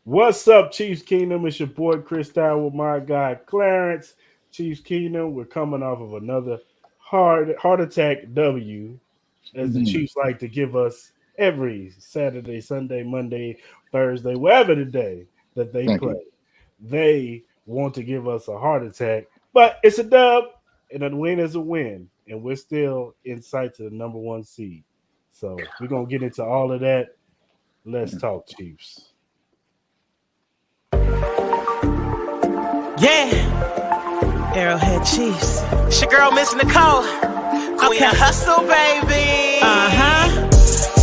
What's up, Chiefs Kingdom? It's your boy Cris with my guy Clarence. Chiefs Kingdom, we're coming off of another heart attack W, as the Mhm. Chiefs like to give us every Saturday, Sunday, Monday, Thursday, wherever the day that they Thank you. play. They want to give us a heart attack, but it's a dub, and a win is a win, and we're still in sight to the number one seed. So we're gonna get into all of that. Let's talk Chiefs. Yeah, Arrowhead Chiefs. It's your girl, Miss Nicole. Queen of Hustle, baby.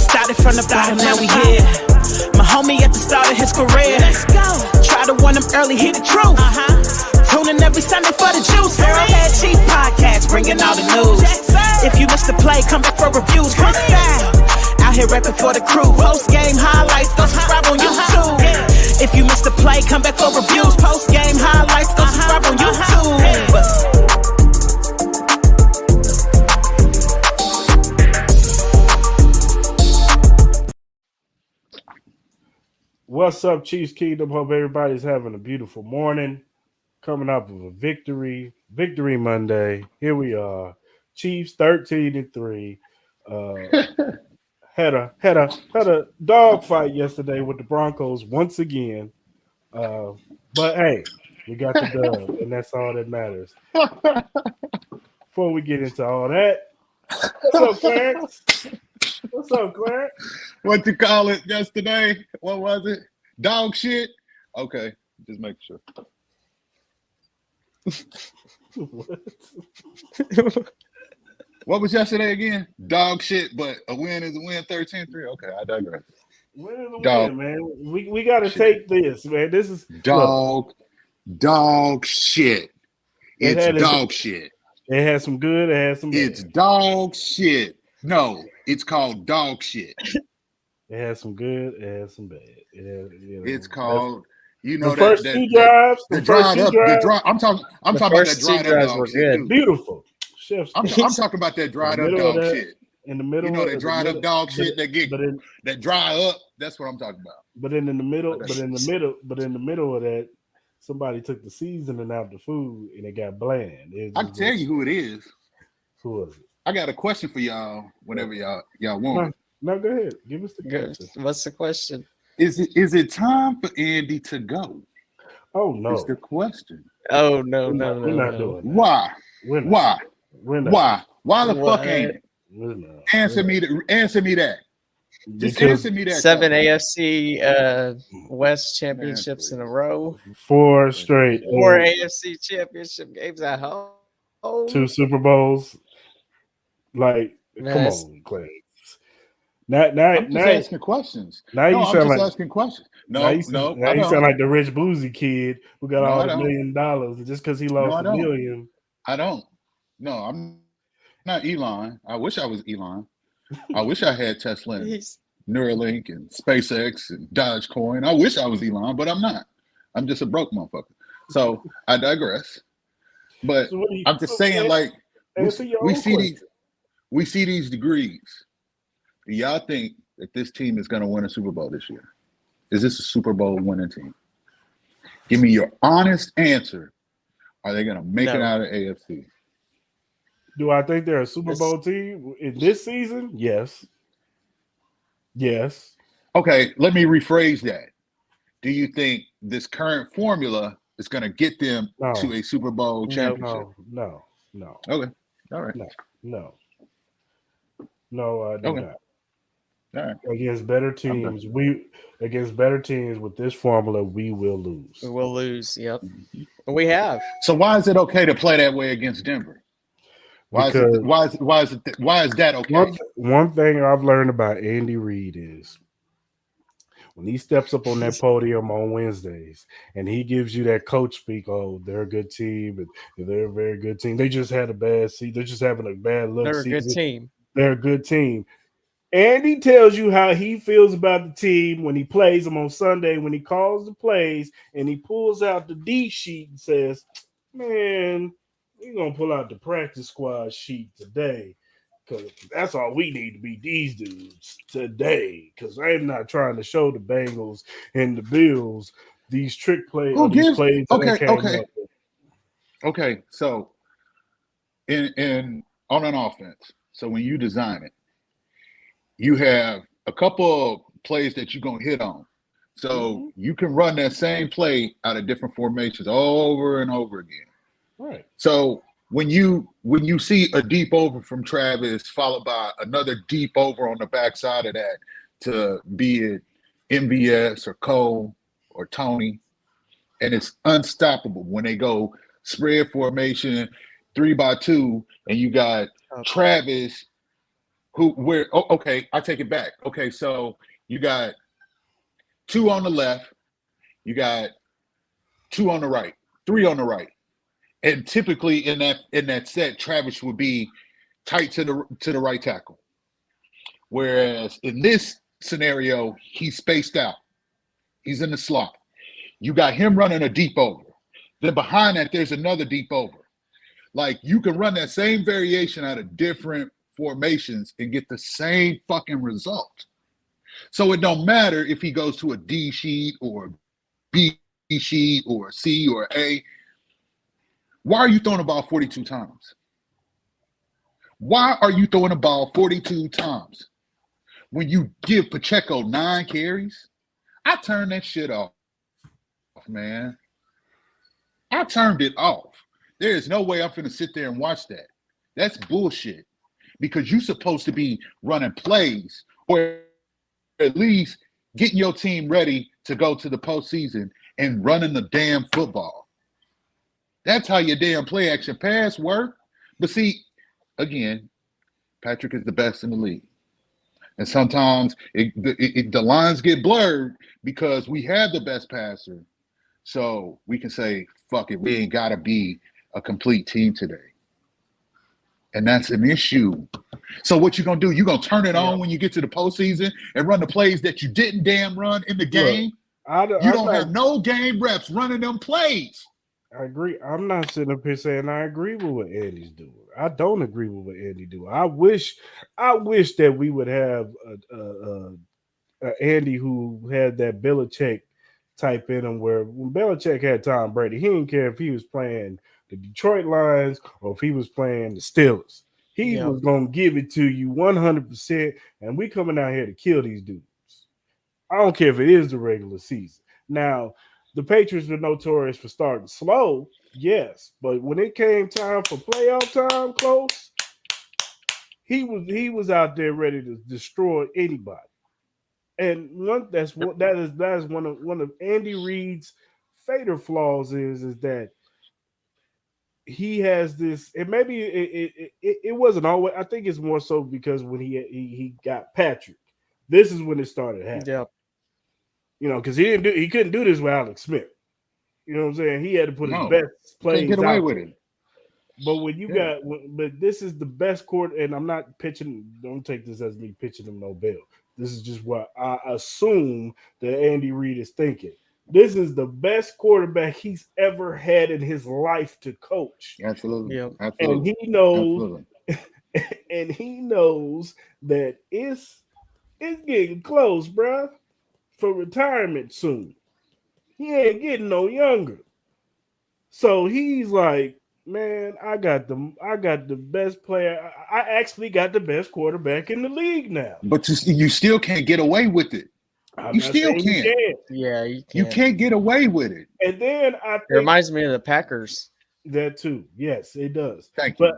Started from the bottom, now we here. My homie at the start of his career. Let's go. Try to warn him early, hear the truth. Tuning every Sunday for the juice. Arrowhead Chief Podcast, bringing all the news. If you missed the play, come back for reviews. Chris style. Out here rapping for the crew. Post game highlights, go subscribe on YouTube. If you missed the play, come back for reviews. Post game highlights, go subscribe on YouTube. What's up, Chiefs Kingdom? Hope everybody's having a beautiful morning. Coming up with a Victory Monday. Here we are. Chiefs 13-3. Uh, had a dog fight yesterday with the Broncos once again. But hey, we got the dub, and that's all that matters. Before we get into all that, what's up, Clarence? What's up, Clarence? What you call it yesterday? What was it? Dog shit? Okay, just make sure. What was yesterday again? Dog shit, but a win is a win, 13-3. Okay, I digress. Win is a Dog win, man. We got to shit. take this, man. This is Dog shit. It It's had its- dog shit. It has some good. It has some bad. It's dog shit. No, it's called dog shit. It has some good. It has some bad. It's called, you know, the first that two drives. the The first dried two up. drives. I'm talking about that first two dried up drives dog were shit. good. Too. Beautiful. Chef's I'm talking about that dried up middle of dog that- shit. in the middle. You know, that the dried middle- up dog shit but that dry up. That's what I'm talking about. But in the middle, Okay. but in the middle of that, somebody took the seasoning out the food and it got bland. I can tell you who it is. Who was it? I got a question for y'all. Whenever y'all want. No, go ahead. Give us the Good. question. What's the question? Is it time for Andy to go? Oh no, Is the question. Oh no, we're no, not, no, we're not no. doing that. Why? We're not. Why? We're not. Why the What? fuck ain't it? We're not. Answer me that. Just Because answer me that. 7 y'all. AFC West championships in a row. 4 straight, 4 AFC championship games at home. 2 Super Bowls. Like, Man, come it's- on, Clarence. Now, I'm just asking questions. now you I'm sound just like asking questions. now No, you, no, now I you don't. sound like the rich bluesy kid who got No, all I the don't. $1 million, and just because he No, lost I $1 don't. million. I don't. No, I'm not Elon. I wish I was Elon. I wish I had Tesla and He's- Neuralink and SpaceX and Dogecoin. I wish I was Elon, but I'm not. I'm just a broke motherfucker. So I digress. But So what do you- I'm just saying, like, answer your we own see question. these degrees. Do y'all think that this team is going to win a Super Bowl this year? Is this a Super Bowl winning team? Give me your honest answer. Are they going to make it No. out of AFC? Do I think they're a Super This- Bowl team in this season? Yes. Yes. Okay, let me rephrase that. Do you think this current formula is going to get them No. to a Super Bowl No. championship? No. Okay, all right, No. No, I do Okay. not. all right. Against better teams, with this formula, we will lose. We will lose. Yep. We have. So why is it okay to play that way against Denver? Why is that okay? One thing I've learned about Andy Reid is when he steps up on that podium on Wednesdays and he gives you that coach speak, oh, they're a good team and they're a very good team. They just had a bad season. They're just having a bad look. They're a good season. team. They're a good team. Andy tells you how he feels about the team when he plays them on Sunday, when he calls the plays and he pulls out the D sheet and says, man, we're going to pull out the practice squad sheet today Because that's all we need to be these dudes today. Because I'm not trying to show the Bengals and the Bills these trick plays or Who these gives? plays that they Okay, came okay, up with. okay. So in on an offense, so when you design it, you have a couple of plays that you're gonna hit on. So you can run that same play out of different formations over and over again. Right. So when you see a deep over from Travis followed by another deep over on the backside of that to be it MVS or Cole or Tony, and it's unstoppable when they go spread formation 3-by-2, and you got Travis okay, I take it back. Okay, so you got 2 on the left, you got 2 on the right, 3 on the right. And typically in that set, Travis would be tight to the right tackle. Whereas in this scenario, he's spaced out. He's in the slot. You got him running a deep over. Then behind that, there's another deep over. Like, you can run that same variation out of different formations and get the same fucking result. So it don't matter if he goes to a D sheet or a B sheet or a C or A. Why are you throwing the ball 42 times? Why are you throwing the ball 42 times? When you give Pacheco 9 carries, I turned that shit off, man. I turned it off. There is no way I'm going to sit there and watch that. That's bullshit. Because you're supposed to be running plays or at least getting your team ready to go to the postseason and running the damn football. That's how your damn play action pass work. But see, again, Patrick is the best in the league. And sometimes the lines get blurred because we have the best passer. So we can say, fuck it, we ain't got to be a complete team today. And that's an issue. So what you going to do? You going to turn it on when you get to the postseason and run the plays that you didn't damn run in the game? Look, you don't have no game reps running them plays. I agree. I'm not sitting up here saying I agree with what Andy's doing. I don't agree with what Andy doing. I wish that we would have a Andy who had that Belichick type in him, where when Belichick had Tom Brady, he didn't care if he was playing the Detroit Lions or if he was playing the Steelers. He was going to give it to you 100%, and we coming out here to kill these dudes. I don't care if it is the regular season. Now, the Patriots were notorious for starting slow, yes, but when it came time for playoff time close, he was out there ready to destroy anybody. And that is one of Andy Reid's fatal flaws is that he has this, and maybe it wasn't always. I think it's more so because when he got Patrick, this is when it started happening. Yeah. You know, because he couldn't do this with Alex Smith. You know what I'm saying? He had to put his best plays get away out with there. it. But when you but this is the best quarter, and I'm not pitching. Don't take this as me pitching him no bill. This is just what I assume that Andy Reid is thinking. This is the best quarterback he's ever had in his life to coach. Absolutely. Yeah. Absolutely. And he knows, Absolutely. and he knows that it's getting close, bro, for retirement soon. He ain't getting no younger. So he's like, man, I got the best player. I actually got the best quarterback in the league now. But you still can't get away with it. You still can't. Yeah, you can't. You can't get away with it. And then I think it reminds me of the Packers. That too. Yes, it does. Thank you.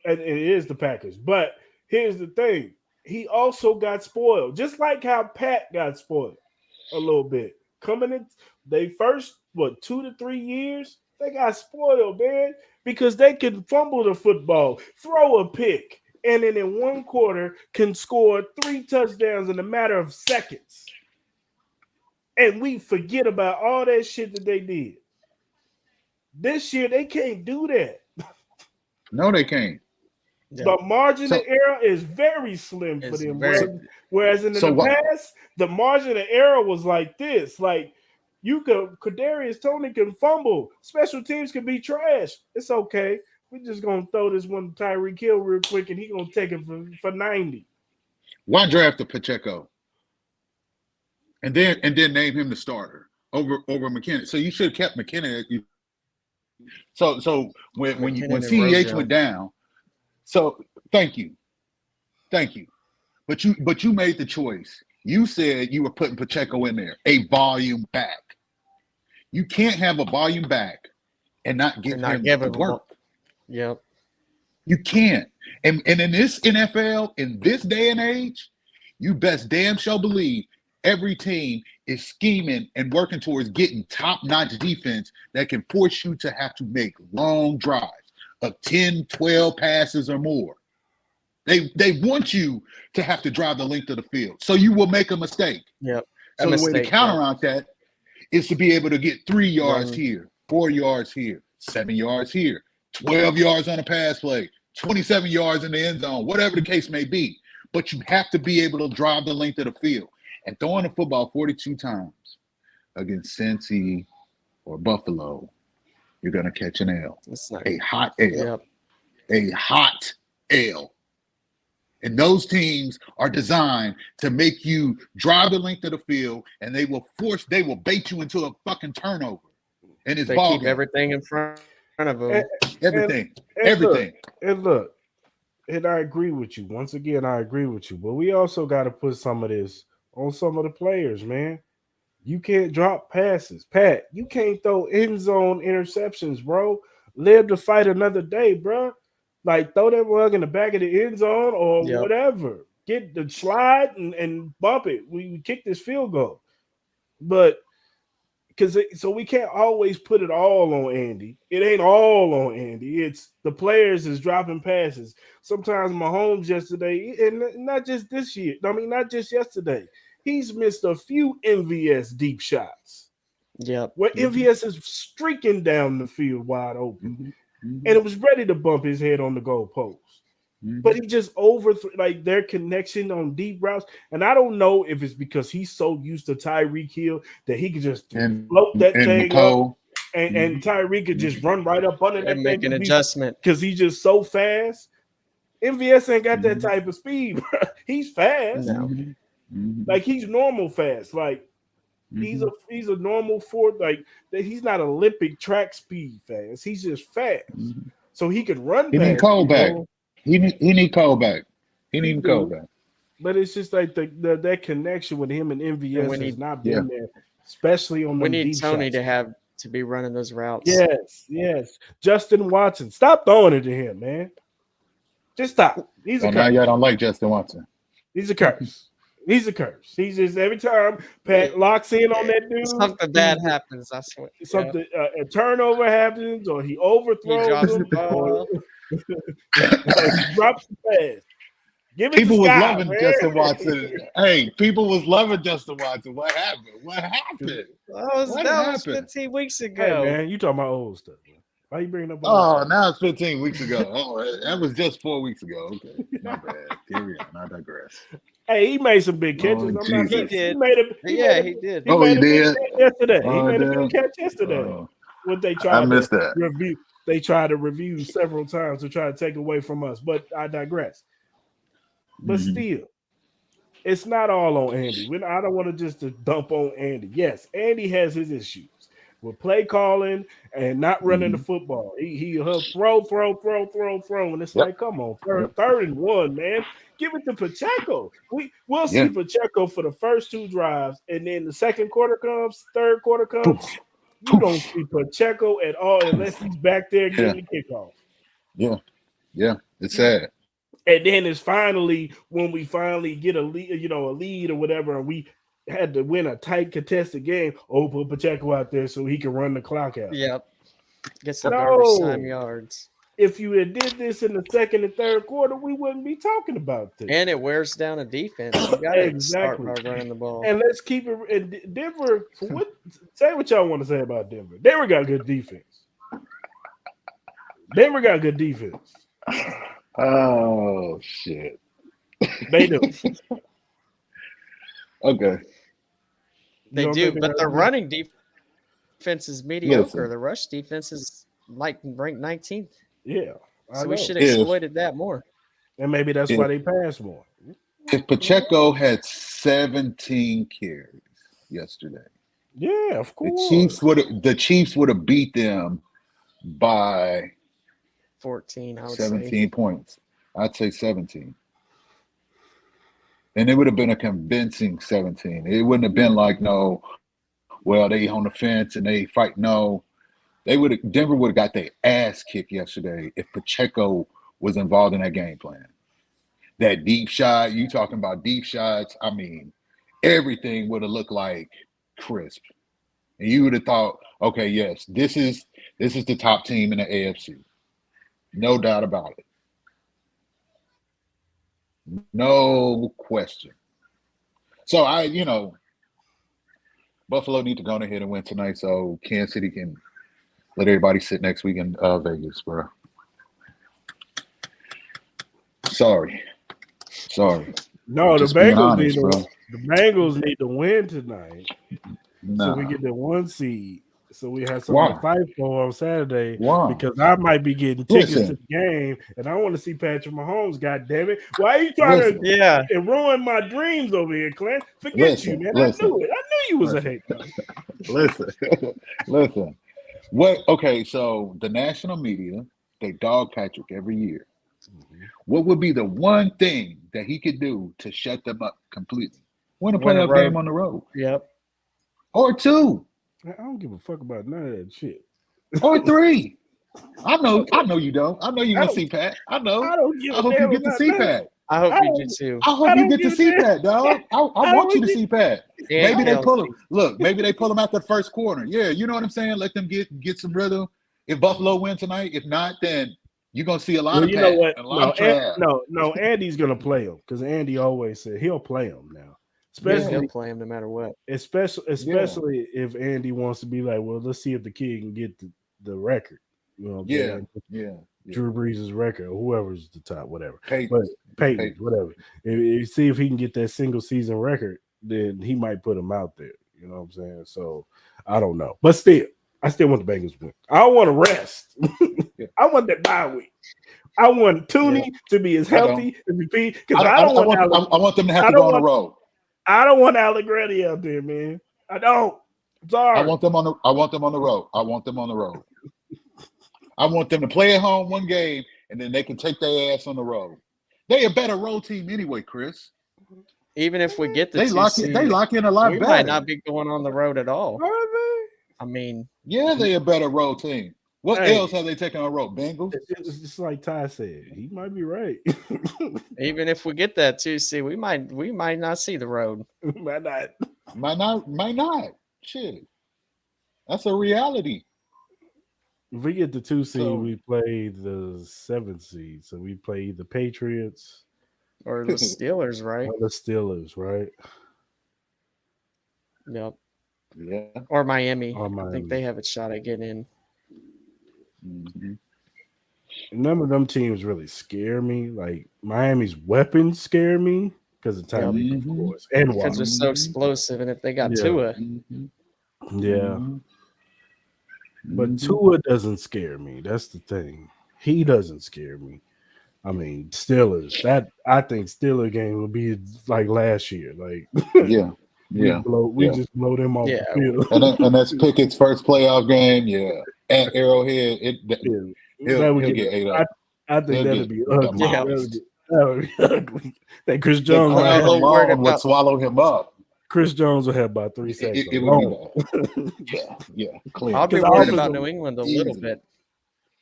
And it is the Packers. But here's the thing. He also got spoiled, just like how Pat got spoiled a little bit. Coming in, they first, 2 to 3 years, they got spoiled, man, because they can fumble the football, throw a pick, and then in one quarter can score 3 touchdowns in a matter of seconds. And we forget about all that shit that they did. This year, they can't do that. No, they can't. Yeah. The margin of error is very slim for them. Whereas in the past, the margin of error was like this. Like, Kadarius Toney can fumble. Special teams can be trash. It's okay. We're just gonna throw this one to Tyreek Hill real quick, and he gonna take it for 90. Why draft a Pacheco and then name him the starter over McKinnon? So you should have kept McKinnon. So when CEH went down, so thank you. But you made the choice. You said you were putting Pacheco in there, a volume back. You can't have a volume back and not give him the work. Yep. You can't. And in this NFL, in this day and age, you best damn sure believe every team is scheming and working towards getting top-notch defense that can force you to have to make long drives of 10, 12 passes or more. They want you to have to drive the length of the field. So you will make a mistake. Yep. So the way to counteract that is to be able to get 3 yards here, 4 yards here, 7 yards here, 12 yards on a pass play, 27 yards in the end zone, whatever the case may be. But you have to be able to drive the length of the field. And throwing the football 42 times against Cincy or Buffalo, you're going to catch an L. A hot L. Yep. A hot L. And those teams are designed to make you drive the length of the field, and they will bait you into a fucking turnover. And it's they ball keep game. Everything in front of them. Everything. Look, and I agree with you. Once again, I agree with you. But we also got to put some of this on some of the players, man. You can't drop passes. Pat, you can't throw end zone interceptions, bro. Live to fight another day, bro. Like, throw that rug in the back of the end zone or whatever. Get the slide and bump it. We kick this field goal. But so we can't always put it all on Andy. It ain't all on Andy. It's the players is dropping passes. Sometimes Mahomes yesterday, and not just this year. I mean, not just yesterday. He's missed a few MVS deep shots. Yep. Where MVS is streaking down the field wide open. And it was ready to bump his head on the goalpost. But he just like their connection on deep routes. And I don't know if it's because he's so used to Tyreek Hill that he could just float that thing up. And Tyreek could just run right up under that and make an adjustment. Because he's just so fast. MVS ain't got that type of speed, bro. He's fast. No. Like, he's normal fast. Like, he's a normal fourth, like, he's not Olympic track speed fast. He's just fast. So he could run fast. He need Cole back. He need Cole back. He need Cole back. But it's just like that connection with him and MVS has not been there, especially on the deep shots. We need Tony to be running those routes. Yes. Justin Watson. Stop throwing it to him, man. Just stop. He's a curse. Now y'all don't like Justin Watson. He's a curse. He's a curse. He's just every time Pat locks in on that dude, something bad happens. I swear. Something a turnover happens, or he overthrows him, or he drops the pass. People was loving Justin Watson. Hey, people was loving Justin Watson. What happened? That was 15 weeks ago. Hey, man, you talking about old stuff? Man. Why you bringing up? Now it's 15 weeks ago. That was just 4 weeks ago. Okay, my bad. Carry on. I digress. Hey, he made some big catches. He did. He did. He made a big catch yesterday. He made a big catch yesterday. What they tried to review. They tried to review several times to try to take away from us. But I digress. But still, it's not all on Andy. I don't want to just dump on Andy. Yes, Andy has his issues with play calling and not running the football. He'll throw, and it's like, come on, third and one, man. Give it to Pacheco. We'll see Pacheco for the first 2 drives, and then the second quarter comes, third quarter comes. You don't see Pacheco at all unless he's back there getting the kickoff. Yeah, it's sad. And then it's finally when we finally get a lead or whatever, and we had to win a tight contested game. Put Pacheco out there so he can run the clock out. Yep. Get some garbage time yards. If you had did this in the second and third quarter, we wouldn't be talking about this. And it wears down a defense. You got to start by running the ball. And let's keep it. And Denver, say what y'all want to say about Denver. Denver got good defense. Oh shit! They do. Okay. They do, but the running defense is mediocre. The rush defense is ranked 19th. Yeah, I So know. we should have If- exploited that more. And maybe that's why they pass more. If Pacheco had 17 carries yesterday, Yeah, of the course. Chiefs would have beat them by 14, I would 17 points. I'd say 17. And it would have been a convincing 17. It wouldn't have been like, no, well, they on the fence and they fight. No, Denver would have got their ass kicked yesterday if Pacheco was involved in that game plan. That deep shot, you talking about deep shots, I mean, everything would have looked like crisp. And you would have thought, okay, yes, this is the top team in the AFC. No doubt about it. No question. So Buffalo need to go ahead and win tonight so Kansas City can let everybody sit next week in Vegas, bro. Sorry. No, Just the being Bengals honest, bro. need to win tonight. So we get the 1 seed. So we have something Why? to fight for on Saturday. Why? Because I might be getting tickets Listen. to the game, and I want to see Patrick Mahomes. God damn it! Why are you trying Yeah. to ruin my dreams over here, Clint? Forget Listen, you, man. listen. I knew it. I knew you was a hater. Listen. What? Okay, so the national media, they dog Patrick every year. What would be the one thing that he could do to shut them up completely? Win a Win a playoff road. game on the road, Yep. or 2, I don't give a fuck about none of that shit. or 3. I know you don't. I know you want to see Pat. I know. I don't give I a hope damn you get to about see that. Pat. I hope I you don't- do too. I hope I you don't get to give a see damn. Pat, dog. I want you to see Pat. And Maybe they pull Kelsey. him. Look, maybe they pull him out the first quarter. Yeah, you know what I'm saying? Let them get some rhythm. If Buffalo win tonight, if not, then you're gonna see a lot Well, of you Pat know what? and a lot of Trav. Andy's gonna play him because Andy always said he'll play him now. Yeah, Especially, he'll play him no matter what. especially if Andy wants to be like, well, let's see if the kid can get the record. You know what I'm saying? Yeah. Drew Brees' record or whoever's the top, whatever. Peyton. But Peyton, whatever. If see if he can get that single season record, then he might put him out there. You know what I'm saying? So I don't know. But still, I still want the Bengals to win. I don't want to rest. I want that bye week. I want Tooney to be as healthy as he be because I want them to have to go on the road. I don't want Allegretti out there, man. I don't. I'm sorry. I want them on the road. I want them on the road. I want them to play at home one game and then they can take their ass on the road. They a better road team anyway, Chris. Even if we get the They lock in a lot we better. might not be going on the road at all. Are they? I mean, Yeah, they a better road team. What else have they taken on the road? Bengals? It's just like Ty said. He might be right. even if we get that 2 seed, we might not see the road. Might not. Might not. Shit. That's a reality. If we get the 2 seed, So- we play the 7th seed. So we play the Patriots Or the Steelers, right? or the Steelers, right? Yep. Yeah. Or Miami. Or I Miami. think they have a shot at getting in. Mhm. None of them teams really scare me. Like Miami's weapons scare me because of Tyreek, of course, and Because Waddle. they're so explosive, and if they got Yeah. Tua, Mhm. Yeah, Mhm. but Mhm. Tua doesn't scare me. That's the thing. He doesn't scare me. I mean, Steelers. I think Steeler game will be like last year. Like Yeah. we just blow them off Yeah. the field. And that's Pickett's first playoff game. Yeah. At Arrowhead. He'll get ate up. I think He'll that'd get be ugly. demolished. That would be ugly. That Chris The Jones, I'm a crowd little worried alone would about- swallow him up. Chris Jones will have about 3 sacks. It would alone. be that. Yeah. Clear. I'll be Because worried offensive- about New England a little Easy. bit.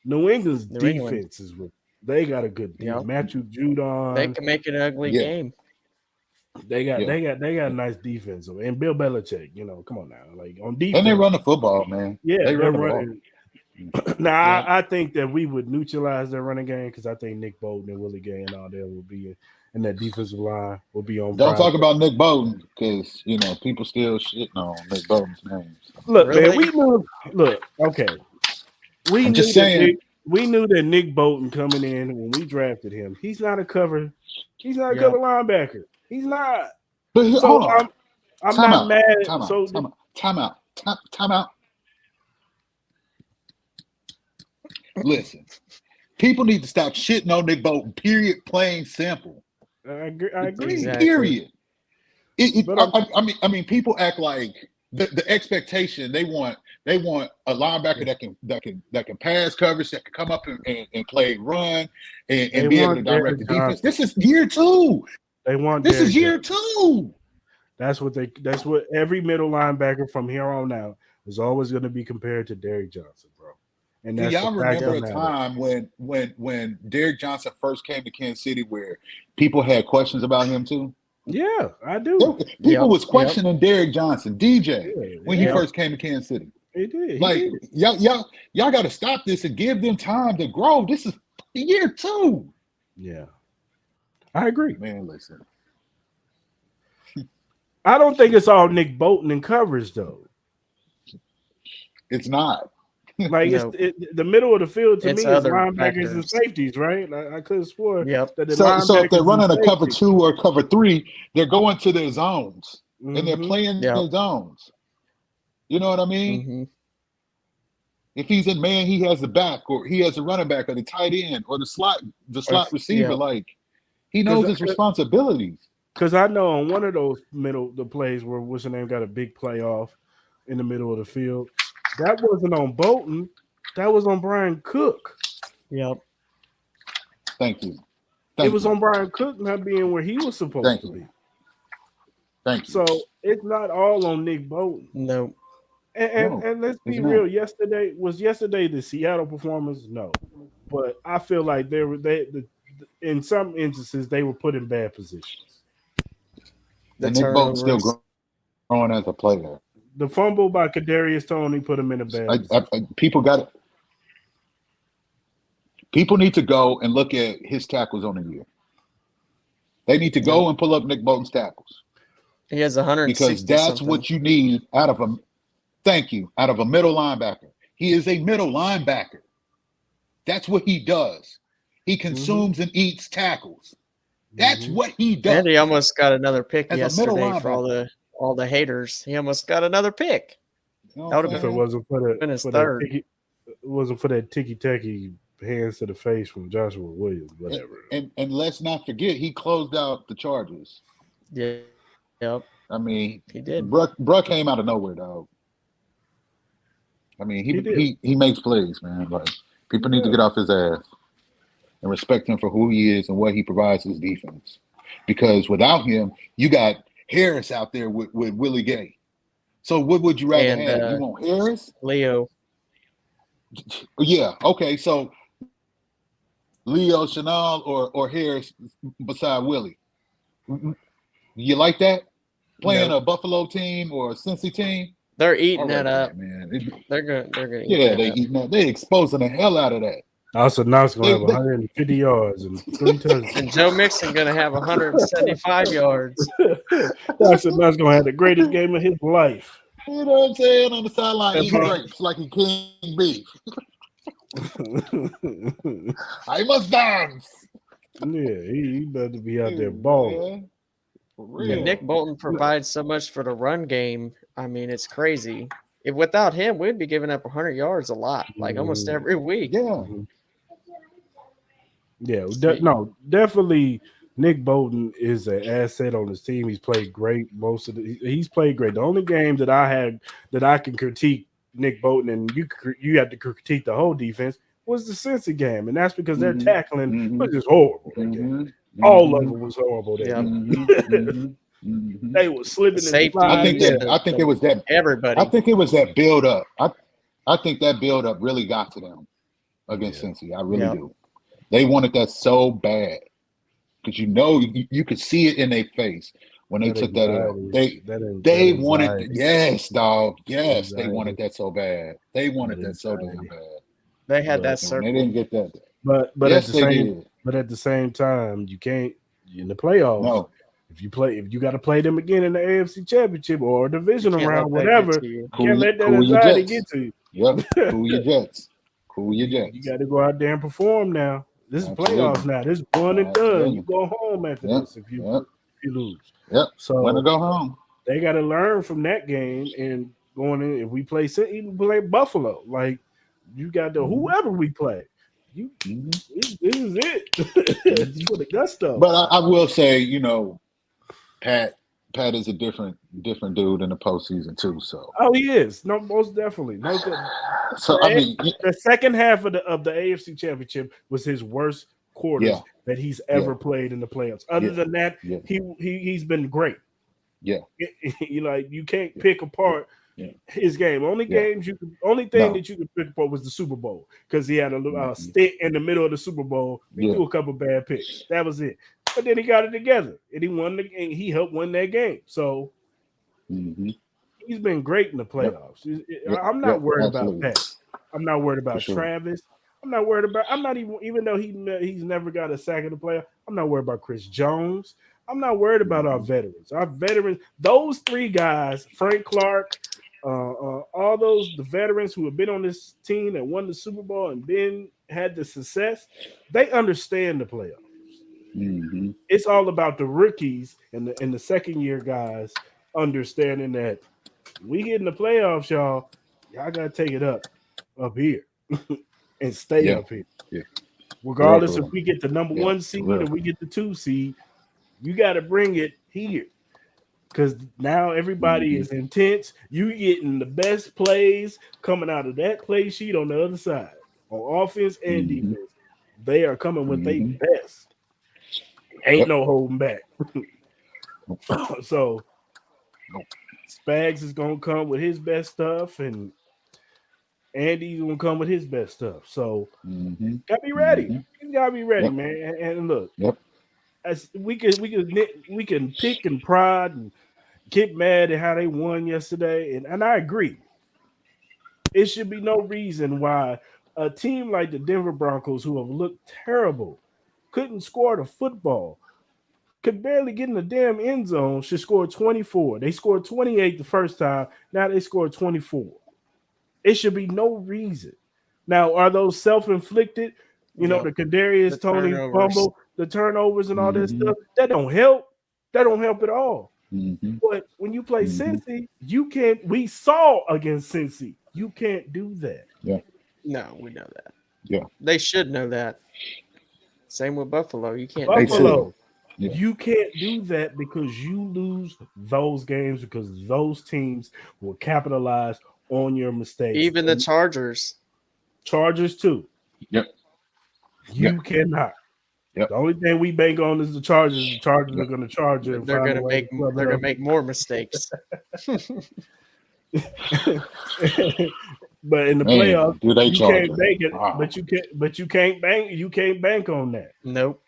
New England's New England. defense is what they got a good defense. Yep. Matthew Judon. They can make it an ugly Yeah. game. They got Yeah. a nice defense. And Bill Belichick, come on now. Like on defense. And they run the football, man. Yeah, they they're run the ball. running. Now I think that we would neutralize their running game because I think Nick Bolton and Willie Gay and all that will be and that defensive line will be on. Don't prime. talk about Nick Bolton because people still shitting on Nick Bolton's name. Look, man, Really? we knew. Look, okay, we I'm knew just that saying. we knew that Nick Bolton coming in when we drafted him. He's not a cover. He's not a Yeah. cover linebacker. He's not. But So hold on. I'm Time not out. mad. Time out. So Time out. Listen, People need to stop shitting on Nick Bolton. Period. Plain simple. I agree. Exactly. Period. But I mean, people act like the expectation they want a linebacker that can pass coverage, that can come up and play run and be able to direct the defense. This is year 2. They want this is Derrick year Johnson. 2. That's what every middle linebacker from here on out is always going to be compared to Derrick Johnson, bro. And Do that's y'all remember a time when Derrick Johnson first came to Kansas City where people had questions about him too? Yeah, I do. People was questioning Derrick Johnson, DJ, when he first came to Kansas City. He did. Like y'all got to stop this and give them time to grow. This is year 2. Yeah, I agree. Man, listen. I don't think it's all Nick Bolton in coverage though. It's not. Like the middle of the field to me is linebackers factors. and safeties, right? I could have sworn that the so if they're running a cover safeties, 2 or cover 3, they're going to their zones and they're Mhm. playing their zones. You know what I mean? Mm-hmm. If he's in man, he has the back, or he has the running back, or the tight end, or the slot receiver. Like he knows his responsibilities. Because I know on one of those the plays where what's the name got a big playoff in the middle of the field, that wasn't on Bolton, that was on Brian Cook. Yep. Thank you. It was on Brian Cook not being where he was supposed to be. Thank you. So it's not all on Nick Bolton. No. And let's be real. Yesterday the Seattle performance? No, but I feel like in some instances they were put in bad positions. And Nick Bolton's still growing as a player. The fumble by Kadarius Toney put him in a bad position. People need to go and look at his tackles on the year. They need to go and pull up Nick Bolton's tackles. He has 160 because that's what you need out of a middle linebacker. He is a middle linebacker. That's what he does. He consumes and eats tackles. That's what he does. And he almost got another pick As a yesterday middle for all the haters. He almost got another pick. You know That would what have I'm If it saying? wasn't for that ticky-tacky hands to the face from Joshua Williams, whatever. And let's not forget, he closed out the Chargers. Yeah. Yep. I mean, He did. Bruh came out of nowhere, dog. I mean, he makes plays, man. Like people need to get off his ass and respect him for who he is and what he provides his defense. Because without him, you got Harris out there with Willie Gay. So what would you rather have? You want Harris? Leo. Yeah. Okay. So Leo, Chanel, or Harris beside Willie. You like that? Playing a Buffalo team or a Cincy team? They're eating that up. Man. They're gonna Yeah, they eating that. They exposing the hell out of that. Also, now it's going to have 150 yards and 3 touchdowns. And Joe Mixon going to have 175 yards. That's going to have the greatest game of his life. You know what I'm saying? On the sideline, eating grapes like he king beef. I must dance. Yeah, he better be out there balling. For real. Nick Bolton provides so much for the run game. I mean, it's crazy. If without him, we'd be giving up 100 yards a lot, like almost every week. Yeah. Yeah, definitely. Nick Bolton is an asset on his team. He's played great he's played great. The only game that I had that I can critique Nick Bolton, and you have to critique the whole defense, was the Cincy game, and that's because their tackling was just horrible. All of it was horrible. They were slipping. I think it was that everybody. I think it was that build up. I think that build up really got to them against Cincy. I really do. They wanted that so bad because you could see it in their face when they took that out. They wanted yes, dog. Yes, they wanted that so bad. They wanted that so damn bad. They had that circle. They didn't get that. But yes, at the same time, you can't in the playoffs. No. If you got to play them again in the AFC Championship or a divisional round, whatever, you can't let that anxiety get to you. Yep, cool your Jets. Cool your Jets. You got to go out there and perform now. This is playoffs now. This is one and done. You go home after this if you lose. Yep. So when to go home. They got to learn from that game and going in. If we play Buffalo, like you got to whoever we play, This is it. It's for the gusto. But I will say, you know, Pat is a different dude in the postseason too. So He is. No, most definitely. so I mean, the second half of the AFC Championship was his worst quarters that he's ever played in the playoffs. Other than that, he's been great. Yeah, you can't pick apart his game. Only thing that you could pick apart was the Super Bowl because he had a stint in the middle of the Super Bowl. He threw a couple bad picks. That was it. But then he got it together and he won the game. He helped win that game. So he's been great in the playoffs. I'm not worried about that. I'm not worried about Travis. I'm not worried about. I'm not even though he's never got a sack in the playoff. I'm not worried about Chris Jones. I'm not worried about our veterans. Our veterans, those three guys, Frank Clark, all the veterans who have been on this team and won the Super Bowl and had the success, they understand the playoffs. It's all about the rookies and the second year guys understanding that we get in the playoffs, y'all gotta take it up here and stay up here. Yeah. Regardless if we get the number 1 seed or we get the 2 seed, you got to bring it here because now everybody is intense. You getting the best plays coming out of that play sheet on the other side on offense and defense. They are coming with their best. Ain't no holding back. So Spags is gonna come with his best stuff, and Andy's gonna come with his best stuff. So gotta be ready. You gotta be ready, man. And look. As we can pick and prod and get mad at how they won yesterday, and I agree. It should be no reason why a team like the Denver Broncos, who have looked terrible, couldn't score the football, could barely get in the damn end zone, should score 24. They scored 28 the first time. Now they scored 24. It should be no reason. Now, are those self-inflicted? The Kadarius Toney fumble, the turnovers and all that stuff, that don't help. That don't help at all. But when you play Cincy, you can't. We saw against Cincy, you can't do that. No, we know that. Yeah, they should know that. Same with Buffalo. You can't. Buffalo, you can't do that because you lose those games because those teams will capitalize on your mistakes. Even the Chargers too. You cannot. The only thing we bank on is the Chargers. The Chargers are going to charge you. They're going to make more mistakes. But in the playoffs, you can't bank it. Wow. But you can't bank. You can't bank on that. Nope.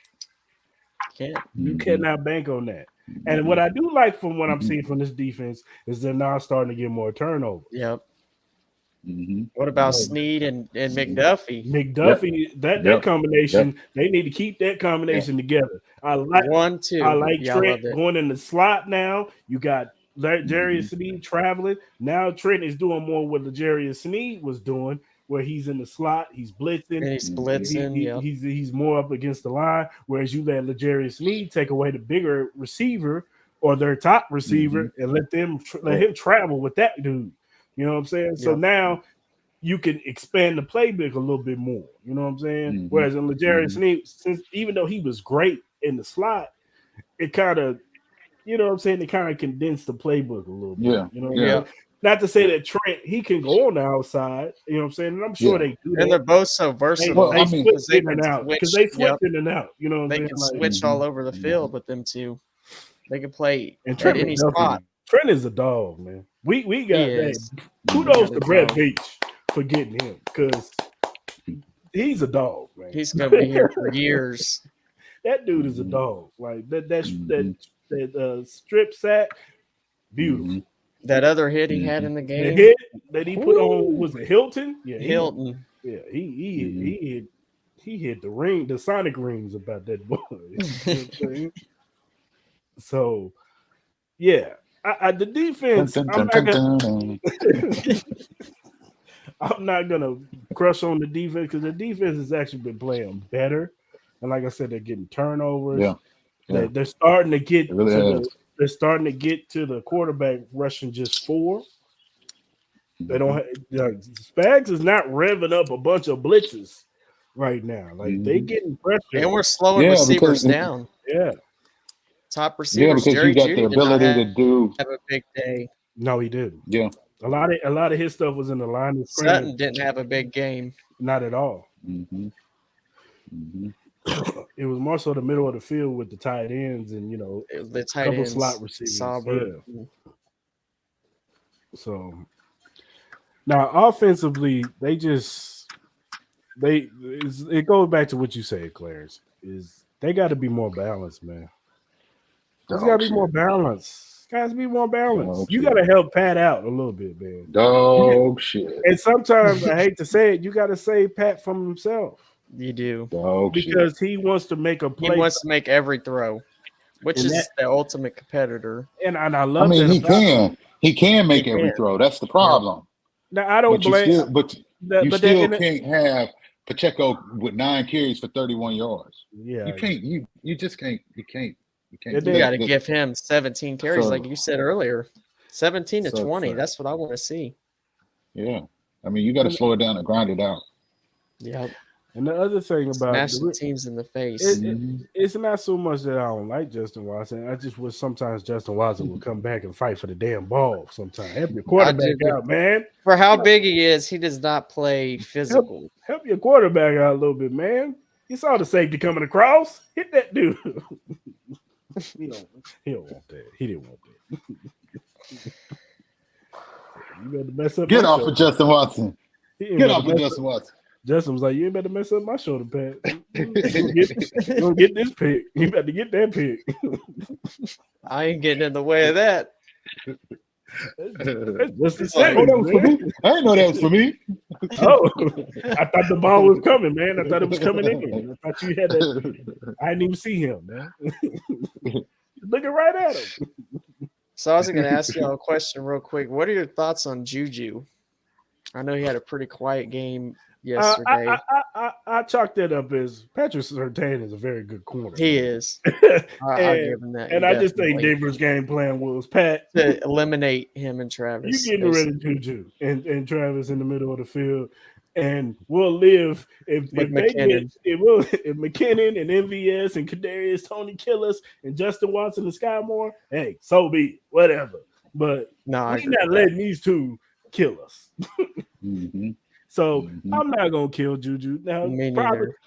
Can't. You cannot bank on that. And what I do like from what I'm seeing from this defense is they're now starting to get more turnovers. Yep. What about Snead and McDuffie? That combination, they need to keep that combination together. I like 1-2. I like Trent going in the slot now. You got Jarius Sneed traveling. Now Trent is doing more what the Jarius Sneed was doing, where he's in the slot, he's blitzing. And he's blitzing, he's more up against the line, whereas you let Jarius Sneed take away the bigger receiver or their top receiver and let him travel with that dude. You know what I'm saying? So now you can expand the playbook a little bit more. You know what I'm saying? Whereas in L'Jarius Sneed, since even though he was great in the slot, it kind of, you know what I'm saying? It kind of condensed the playbook a little bit. You know what I mean? Not to say that Trent, he can go on the outside. You know what I'm saying? And I'm sure they do. And they're both so versatile. They switch in and out because they switch in and out. You know what I'm saying? They can switch all over the field with them two. They can play at any spot. Trent is a dog, man. We got that. Kudos to Brett Beach for getting him because he's a dog, man. He's gonna be here for years. That dude is a dog. Like that strip sack, beautiful. That other hit he had in the game. The hit that he put on was it Hilton? Yeah, Hilton. He hit the ring, the sonic rings about that boy. So yeah. The defense, I'm not gonna crush on the defense because the defense has actually been playing better, and like I said, they're getting turnovers. They're starting to get they're starting to get to the quarterback rushing just 4. They don't. Spags is not revving up a bunch of blitzes right now. Like they getting pressure. And we're slowing receivers down. Yeah. Top receivers. because Jerry you got Jeudy the did not ability to do. have a big day. No, he didn't. Yeah. A lot of his stuff was in the line of scrimmage. Sutton didn't have a big game. Not at all. Mm-hmm. Mm-hmm. It was more so the middle of the field with the tight ends and The tight couple ends, slot receivers. Sauber. Yeah. So now offensively, it goes back to what you said, Clarence. Is they got to be more balanced, man. There's got to be more balance. Got to be more balanced. You got to help Pat out a little bit, man. Dog shit. And sometimes I hate to say it, you got to save Pat from himself. You do. Because he wants to make a play. He wants to make every throw, which is the ultimate competitor. And I love. I mean, he can make every throw. That's the problem. Now I don't blame. You still can't have Pacheco with 9 carries for 31 yards. Yeah, you can't. You just can't. You can't. You got to give him 17 carries, like you said earlier. 17 to 20. That's what I want to see. Yeah, I mean, you got to slow it down and grind it out. Yeah. And the other thing about smashing teams in the face, it's not so much that I don't like Justin Watson. I just wish sometimes Justin Watson would come back and fight for the damn ball. Sometimes help your quarterback out, man. For how big he is, he does not play physical. Help your quarterback out a little bit, man. You saw the safety coming across. Hit that dude. He don't want that. He didn't want that. You better mess up. Get off of Justin Watson. Get off of Justin Watson. Justin was like, "You ain't better mess up my shoulder pad. You don't get this pick. You better get that pick." I ain't getting in the way of that. That's the same. I didn't know that was for me. Oh, I thought the ball was coming, man. I thought it was coming in. I thought you had that. I didn't even see him, man. Looking right at him. So I was going to ask y'all a question real quick. What are your thoughts on Juju? I know he had a pretty quiet game yesterday. I chalked that up as Patrick Surtain is a very good corner. He is. I'll give him that. And I just think Denver's game plan was Pat to eliminate him and Travis. You getting rid of Juju and Travis in the middle of the field, and we'll live if McKinnon and MVS and Kadarius Tony kill us and Justin Watson and Sky Moore. Hey, so be it, whatever. But we're not letting these two kill us. Mm-hmm. So I'm not gonna kill Juju now.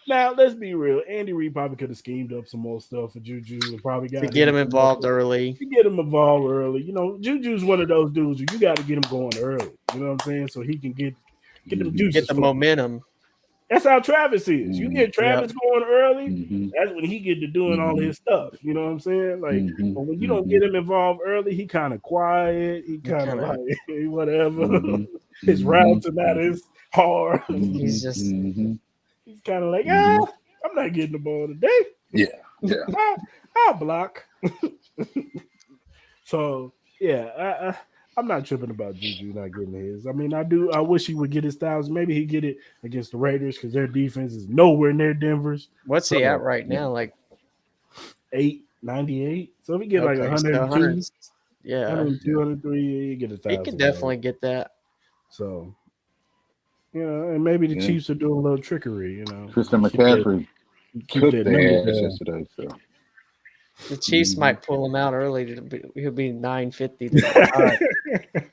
Now let's be real. Andy Reid probably could have schemed up some more stuff for Juju and probably got to get him involved early. Juju's one of those dudes you got to get him going early. You know what I'm saying? So he can get them juices. Get the momentum. That's how Travis is. You get Travis going early, that's when he get to doing all his stuff. You know what I'm saying? Like, but when you don't get him involved early, he kind of quiet. He kind of like whatever. His routes are not as hard. He's just he's kind of like, I'm not getting the ball today. I'll block. So I'm not tripping about Juju not getting his. I mean, I wish he would get his styles. Maybe he get it against the Raiders because their defense is nowhere near Denver's. What's he at right now? Like 898. So if he get like 102, 102, 103, he get 1,000. He can definitely get that. So, and maybe the Chiefs are doing a little trickery, Tristan McCaffrey cooked their ass yesterday, so. The Chiefs might pull him out early. He'll be 950.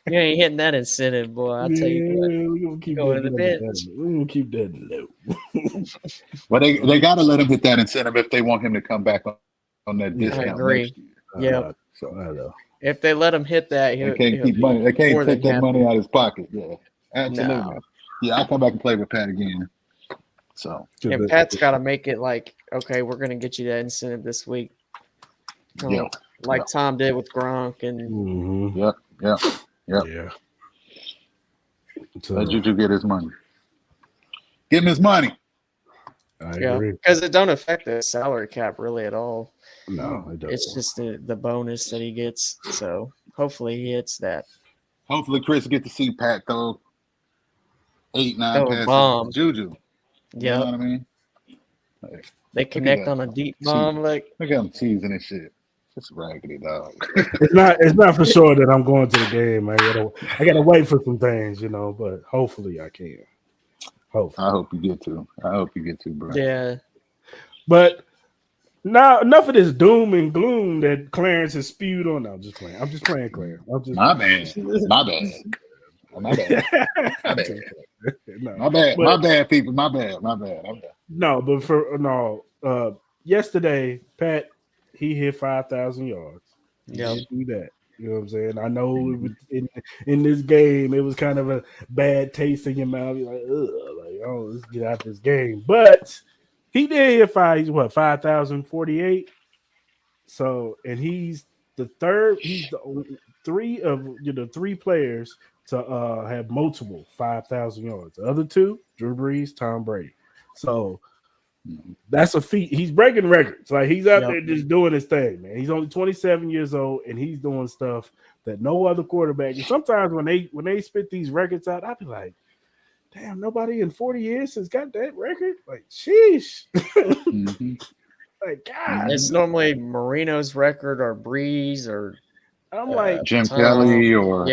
You ain't hitting that incentive, boy. I'll tell you what. We're going to keep go to the bench. We're going to keep that low. Well, they got to let him hit that incentive if they want him to come back on that discount. I agree. Yeah. So I know. If they let him hit that, they can't keep money. They can't take that money out of his pocket. Yeah, absolutely. No. Yeah, I'll come back and play with Pat again. So, and Pat's got to make it like, okay, we're going to get you that incentive this week. Like Tom did with Gronk and yeah. So let Juju get his money. Give him his money. I agree. Because it don't affect the salary cap really at all. No, it doesn't. It's just the bonus that he gets. So hopefully he hits that. Hopefully Cris get to see Pat throw 8-9 passes. Bomb. Juju. Yeah. You know what I mean? Like, they connect on a deep bomb. Like, look at them teasing and shit. Just raggedy dog. It's not for sure that I'm going to the game. I gotta wait for some things, but hopefully I can. Hopefully. I hope you get to. Bro. Yeah. But now enough of this doom and gloom that Clarence has spewed on. No, I'm just playing. Claire. I'm just My bad. My bad. My bad. My bad. No, My bad. but- My bad, people. My bad. No, but yesterday, Pat, he hit 5,000 yards. He Yep. did do that. You know what I'm saying? I know it was in this game, it was kind of a bad taste in your mouth. You're like, ugh, let's get out this game. But he did hit 5,048. So, and he's the third. He's the three players to have multiple 5,000 yards. The other two, Drew Brees, Tom Brady. So that's a feat. He's breaking records. Like he's out there just doing his thing, man. He's only 27 years old and he's doing stuff that no other quarterback. And sometimes when they spit these records out, I'd be like, damn, nobody in 40 years has got that record. Like, sheesh. Like, God. It's normally Marino's record or Breeze or I'm like Jim Kelly or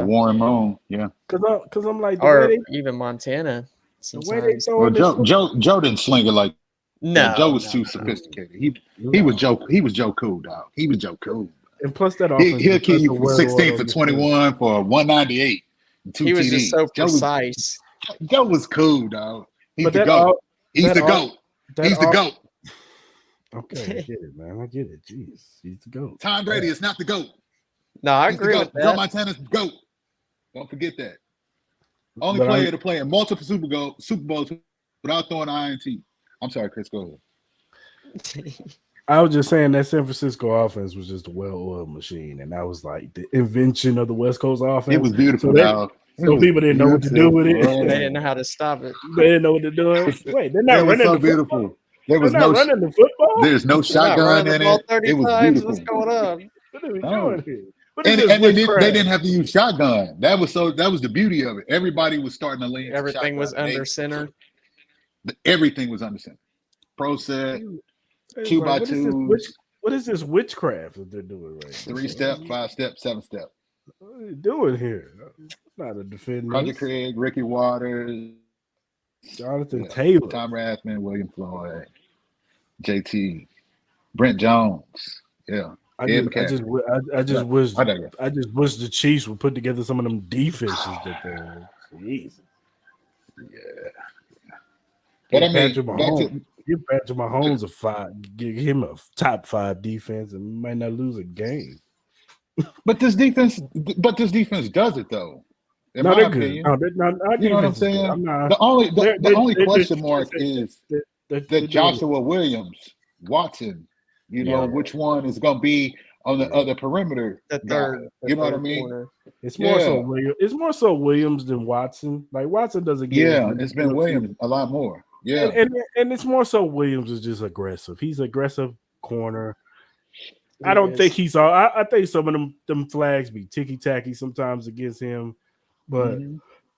Warren Moon. Yeah. Because I'm like, even Montana. The way they well, Joe didn't sling it like Joe was too sophisticated. He was Joe Cool, dog. He was Joe Cool. And plus that he'll kill you for 16 for 21 for 198. He was just so precise. Joe was cool, dog. He's the GOAT. He's the GOAT. He's the GOAT. Okay, I get it, man. I get it. Jeez, he's the GOAT. Tom Brady is not the GOAT. No, I agree with that. Joe Montana's the GOAT. Don't forget that. Only player to play in multiple Super Bowls without throwing an INT. I'm sorry, Chris. Go ahead. I was just saying that San Francisco offense was just a well-oiled machine, and that was like the invention of the West Coast offense. It was beautiful. So people didn't know what to do with it. They didn't know how to stop it. They didn't know what to do. Wait, they're not running the football? There was no running the football. There's no shotgun in it. It was beautiful. What's going on? What are we doing here? And they didn't have to use shotgun. That was the beauty of it. Everybody was starting to lean. Everything was under center. Everything was under center. Pro set, 2x2. What is this witchcraft that they're doing right now? 3-step, 5-step, 7-step. What are you doing here? Not a defender. Roger Craig, Ricky Waters, Jonathan Taylor, Tom Rathman, William Floyd, JT, Brent Jones. Yeah. I just wish the Chiefs would put together some of them defenses that they're. Jesus. Yeah. But I mean, give Patrick Mahomes a 5. Give him a top 5 defense, and we might not lose a game. But this defense does it though. In my opinion. You know what I'm saying? The only question mark is that Joshua Williams, Watson. You know which one is going to be on the other perimeter. The third. You know what I mean? Corner. It's more so Williams than Watson. Like Watson doesn't get. Yeah, it's been Williams a lot more. Yeah, and it's more so Williams is just aggressive. He's aggressive corner. I don't think he's all. I think some of them flags be ticky tacky sometimes against him, but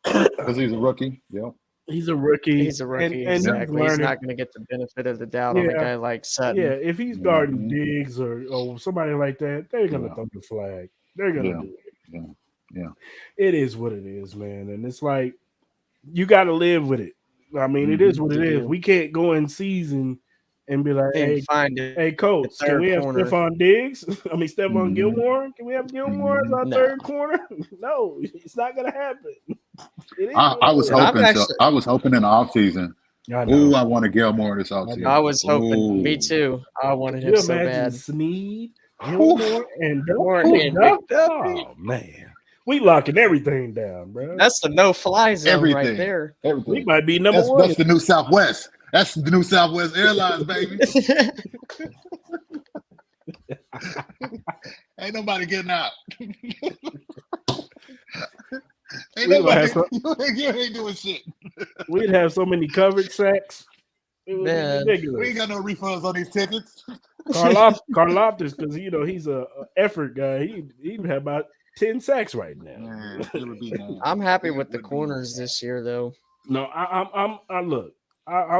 because he's a rookie. Yeah. He's a rookie. And exactly. He's not going to get the benefit of the doubt on a guy like Sutton. Yeah, if he's guarding Diggs or somebody like that, they're going to throw the flag. They're going to do it. Yeah. It is what it is, man. And it's like you got to live with it. I mean, it is what it is. We can't go in season and be like, hey, coach, can we have Stephon Diggs? I mean, Stephon Gilmore? Can we have Gilmore as our third corner? No, it's not going to happen. I was hoping I was hoping in the offseason. Ooh, I want to Gilmore this offseason. I was hoping. Me too. I wanted him so bad. Snead, Gilmore, and oh, man. We locking everything down, bro. That's the no-fly zone right there. Everything. We might be number one. That's the new Southwest. That's the new Southwest Airlines, baby. Ain't nobody getting out. Ain't nobody. You ain't doing shit. We'd have so many covered sacks. It would be ridiculous. We ain't got no refunds on these tickets. Karloftis, because he's a effort guy. He'd have about 10 sacks right now. I'm happy with the corners this year, though. No, I'm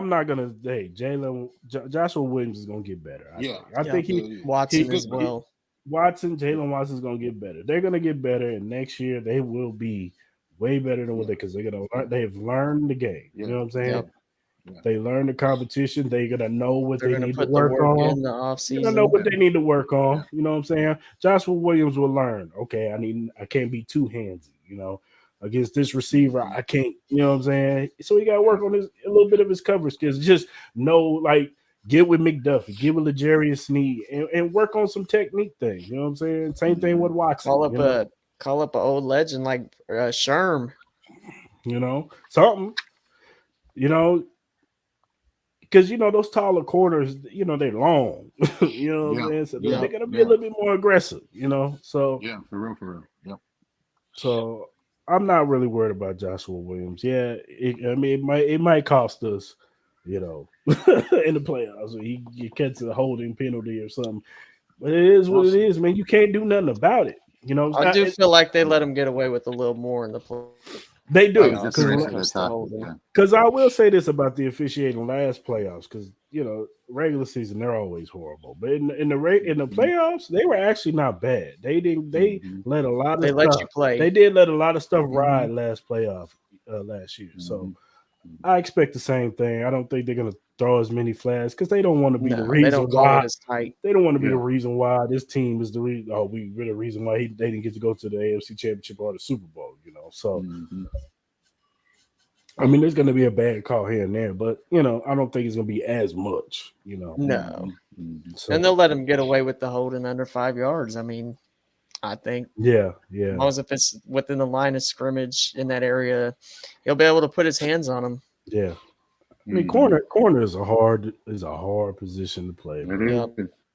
not gonna. Hey, Joshua Williams is gonna get better. I think Watson as well. Jalen Watson's gonna get better. They're gonna get better, and next year they will be way better than what because they're gonna learn. They've learned the game. Yeah. You know what I'm saying? Yep. Yeah. They learn the competition. They're gonna know what They're they gonna need to put the work work on. in the They're offseason. gonna know what they need to work on. Yeah. You know what I'm saying? Joshua Williams will learn. Okay, I can't be too handsy. You know, against this receiver, I can't. You know what I'm saying? So he got to work on a little bit of his coverage skills. Just know, like, get with McDuffie, get with L'Jarius Sneed, and work on some technique things. You know what I'm saying? Same thing with Watson. Call up an old legend like Sherm. You know, something. You know, because those taller corners, they're long. You know what I'm saying? So they're gonna be a little bit more aggressive. So Yeah, for real. Yep. So I'm not really worried about Joshua Williams. Yeah, it might cost us, in the playoffs. He catches a holding penalty or something. But it is what it is, man. You can't do nothing about it. I do feel like they let him get away with a little more in the play. They do. Because I will say this about the officiating last playoffs, because regular season they're always horrible, but in the playoffs they were actually not bad. They let a lot of stuff. Let you play. They did let a lot of stuff ride last year. So I expect the same thing. I don't think they're gonna throw as many flags because they don't want to be the reason they don't why. Call it as tight. They don't want to be the reason why this team is the reason. Oh, we're the reason why they didn't get to go to the AFC Championship or the Super Bowl. So. I mean, there's going to be a bad call here and there, but I don't think it's going to be as much. No, and they'll let him get away with the holding under 5 yards. I mean, I think, yeah. As long as if it's within the line of scrimmage in that area, he'll be able to put his hands on him. Yeah, I mean, corner is a hard position to play.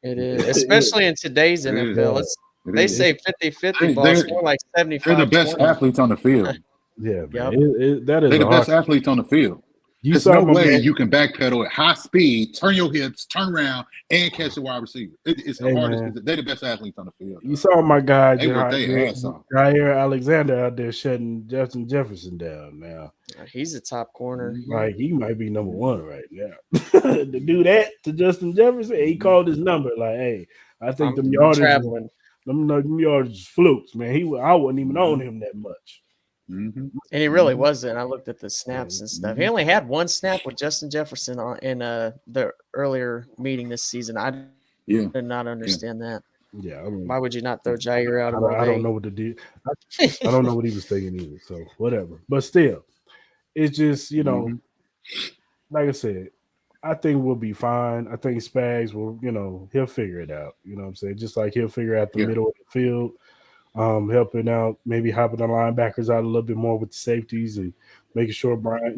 It is, especially in today's NFL. They say 50-50 ball. It's more like 75. They're the best athletes on the field. Yeah, yep. That is they're the best athletes on the field. There's no way you can backpedal at high speed, turn your hips, turn around, and catch the wide receiver. It's the hardest. They're the best athletes on the field. You saw my guy, Jair Alexander, out there shutting Justin Jefferson down. Now he's a top corner. Like he might be number one right now. To do that to Justin Jefferson, he called his number. Like, hey, I think them yardage, them yardage flukes, man. I wasn't even on him that much. And he really wasn't. I looked at the snaps and stuff. He only had one snap with Justin Jefferson in the earlier meeting this season. I did not understand that. Yeah, I mean, why would you not throw Jair out? I don't know what to do. I don't know what he was thinking either. So whatever. But still, it's just like I said, I think we'll be fine. I think Spags will, he'll figure it out. You know what I'm saying? Just like he'll figure out the middle of the field. Helping out, maybe helping the linebackers out a little bit more with the safeties and making sure Brian,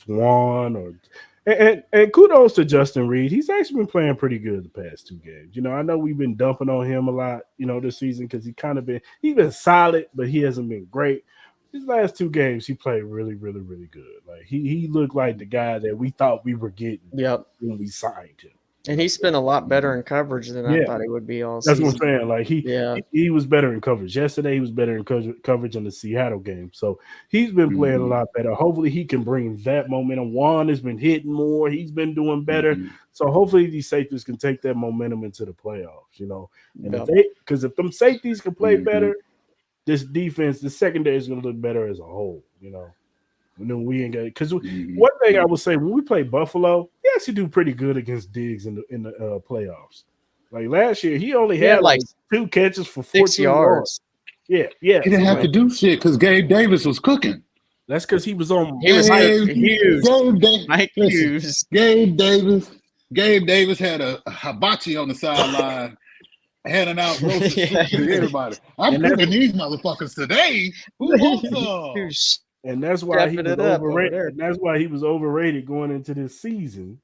Juan and kudos to Justin Reed. He's actually been playing pretty good the past 2 games. I know we've been dumping on him a lot, this season because he's been solid, but he hasn't been great. His last 2 games, he played really, really, really good. Like he looked like the guy that we thought we were getting when we signed him. And he's been a lot better in coverage than I thought he would be all season. That's what I'm saying. Like he was better in coverage. Yesterday, he was better in coverage in the Seattle game. So he's been playing a lot better. Hopefully, he can bring that momentum. Juan has been hitting more. He's been doing better. So hopefully, these safeties can take that momentum into the playoffs. And if them safeties can play better, this defense, the secondary is going to look better as a whole. And then we ain't got it. Because one thing I would say, when we play Buffalo, he actually do pretty good against Diggs in the playoffs. Like last year, he only had like 2 catches for 14 yards. Yeah. He didn't have to do shit because Gabe Davis was cooking. That's because he was on. He was huge. Gabe Davis had a hibachi on the sideline, handing out roasts to everybody. I'm cooking these motherfuckers today. Who wants some? And that's why he was overrated. And that's why he was overrated going into this season.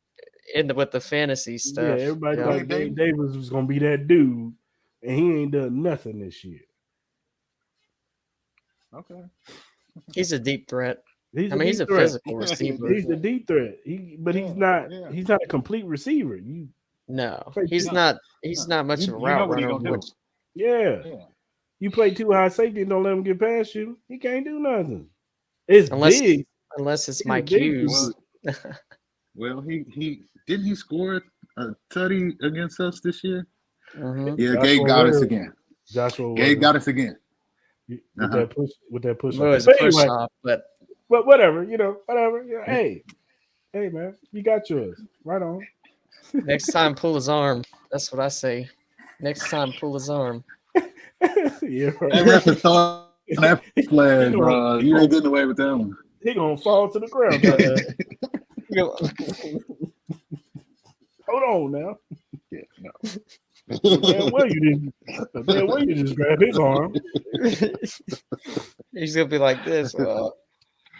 With the fantasy stuff. Yeah, everybody thought Gabe Davis was going to be that dude, and he ain't done nothing this year. Okay. He's a deep threat. He's a physical receiver. He's a deep threat. He's not a complete receiver. He's not much of a route runner. Yeah. You play too high safety and don't let him get past you, he can't do nothing. It's big. Unless it's Mike Hughes. Well, he didn't he score a tutty against us this year? Mm-hmm. Yeah, Gabe got us again. Gabe got us again. with that push Well, off. it's a But push anyway, off, but whatever. Yeah, hey, man, you got yours. Right on. next time pull his arm. That's what I say. Next time pull his arm. Yeah, That right. ref is throwing that flag, He bro. You ain't getting away with that one. He gonna fall to the ground. Hold on now. Yeah, no. Damn well you just grab his arm. He's gonna be like this.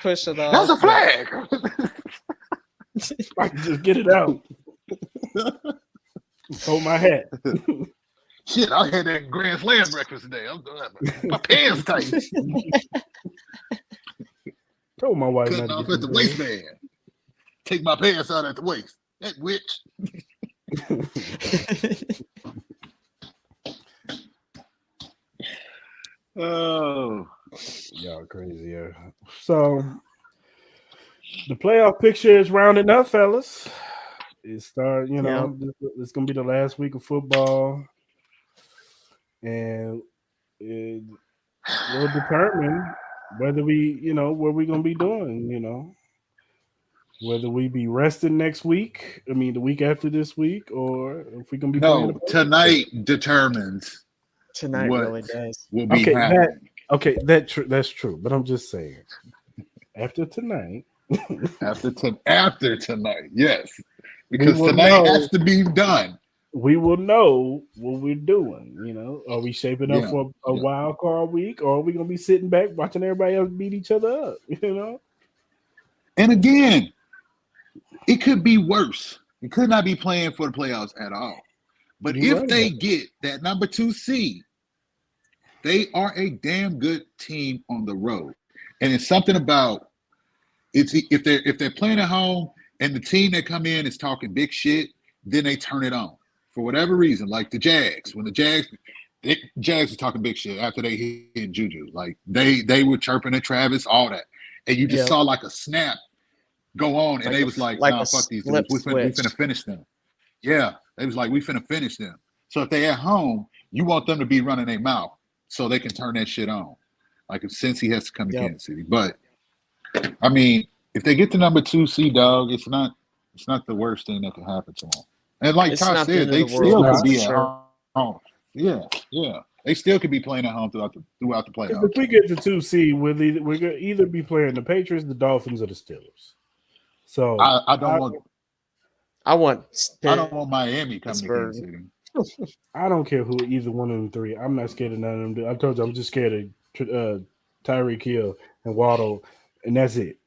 Push it off. That's a flag. I can just get it out. Hold my hat. Shit, I had that Grand Slam breakfast today. I'm doing my pants tight. Told my wife Cutting not off to at the waistband. Take my pants out at the waist. That witch. Oh, y'all crazy, yeah. So the playoff picture is rounding up, fellas. It started, it's gonna be the last week of football, and it will determine whether we, what we're gonna be doing, whether we be resting next week. I mean, the week after this week, or if we're gonna be playing. No, tonight determines. Tonight what really does. will be happening. That's true. But I'm just saying, after tonight, after tonight, yes, because tonight has to be done. We will know what we're doing. Are we shaping up for a wild card week, or are we gonna be sitting back watching everybody else beat each other up? And again, it could be worse. It could not be playing for the playoffs at all. But if they get that number 2 seed, they are a damn good team on the road. And it's something about if they're playing at home and the team that come in is talking big shit, then they turn it on for whatever reason. Like the Jags, when the Jags was talking big shit after they hit Juju, like they were chirping at Travis, all that, and you just saw like a snap go on, and they was like, "Nah, fuck these dudes. We finna finish them." Yeah, they was like, "We finna finish them." So if they at home, you want them to be running their mouth so they can turn that shit on. Like if Cincy has to come to Kansas City, but I mean, if they get to number 2 seed, dog, it's not the worst thing that could happen to them. And like Todd said, they still could be at home. Yeah, they still could be playing at home throughout the playoffs. If we get the 2 seed, we're gonna either be playing the Patriots, the Dolphins, or the Steelers. So I don't want Miami coming to Kansas City. I don't care who either one of them three. I'm not scared of none of them. I told you I'm just scared of Tyreek Hill and Waddle, and that's it.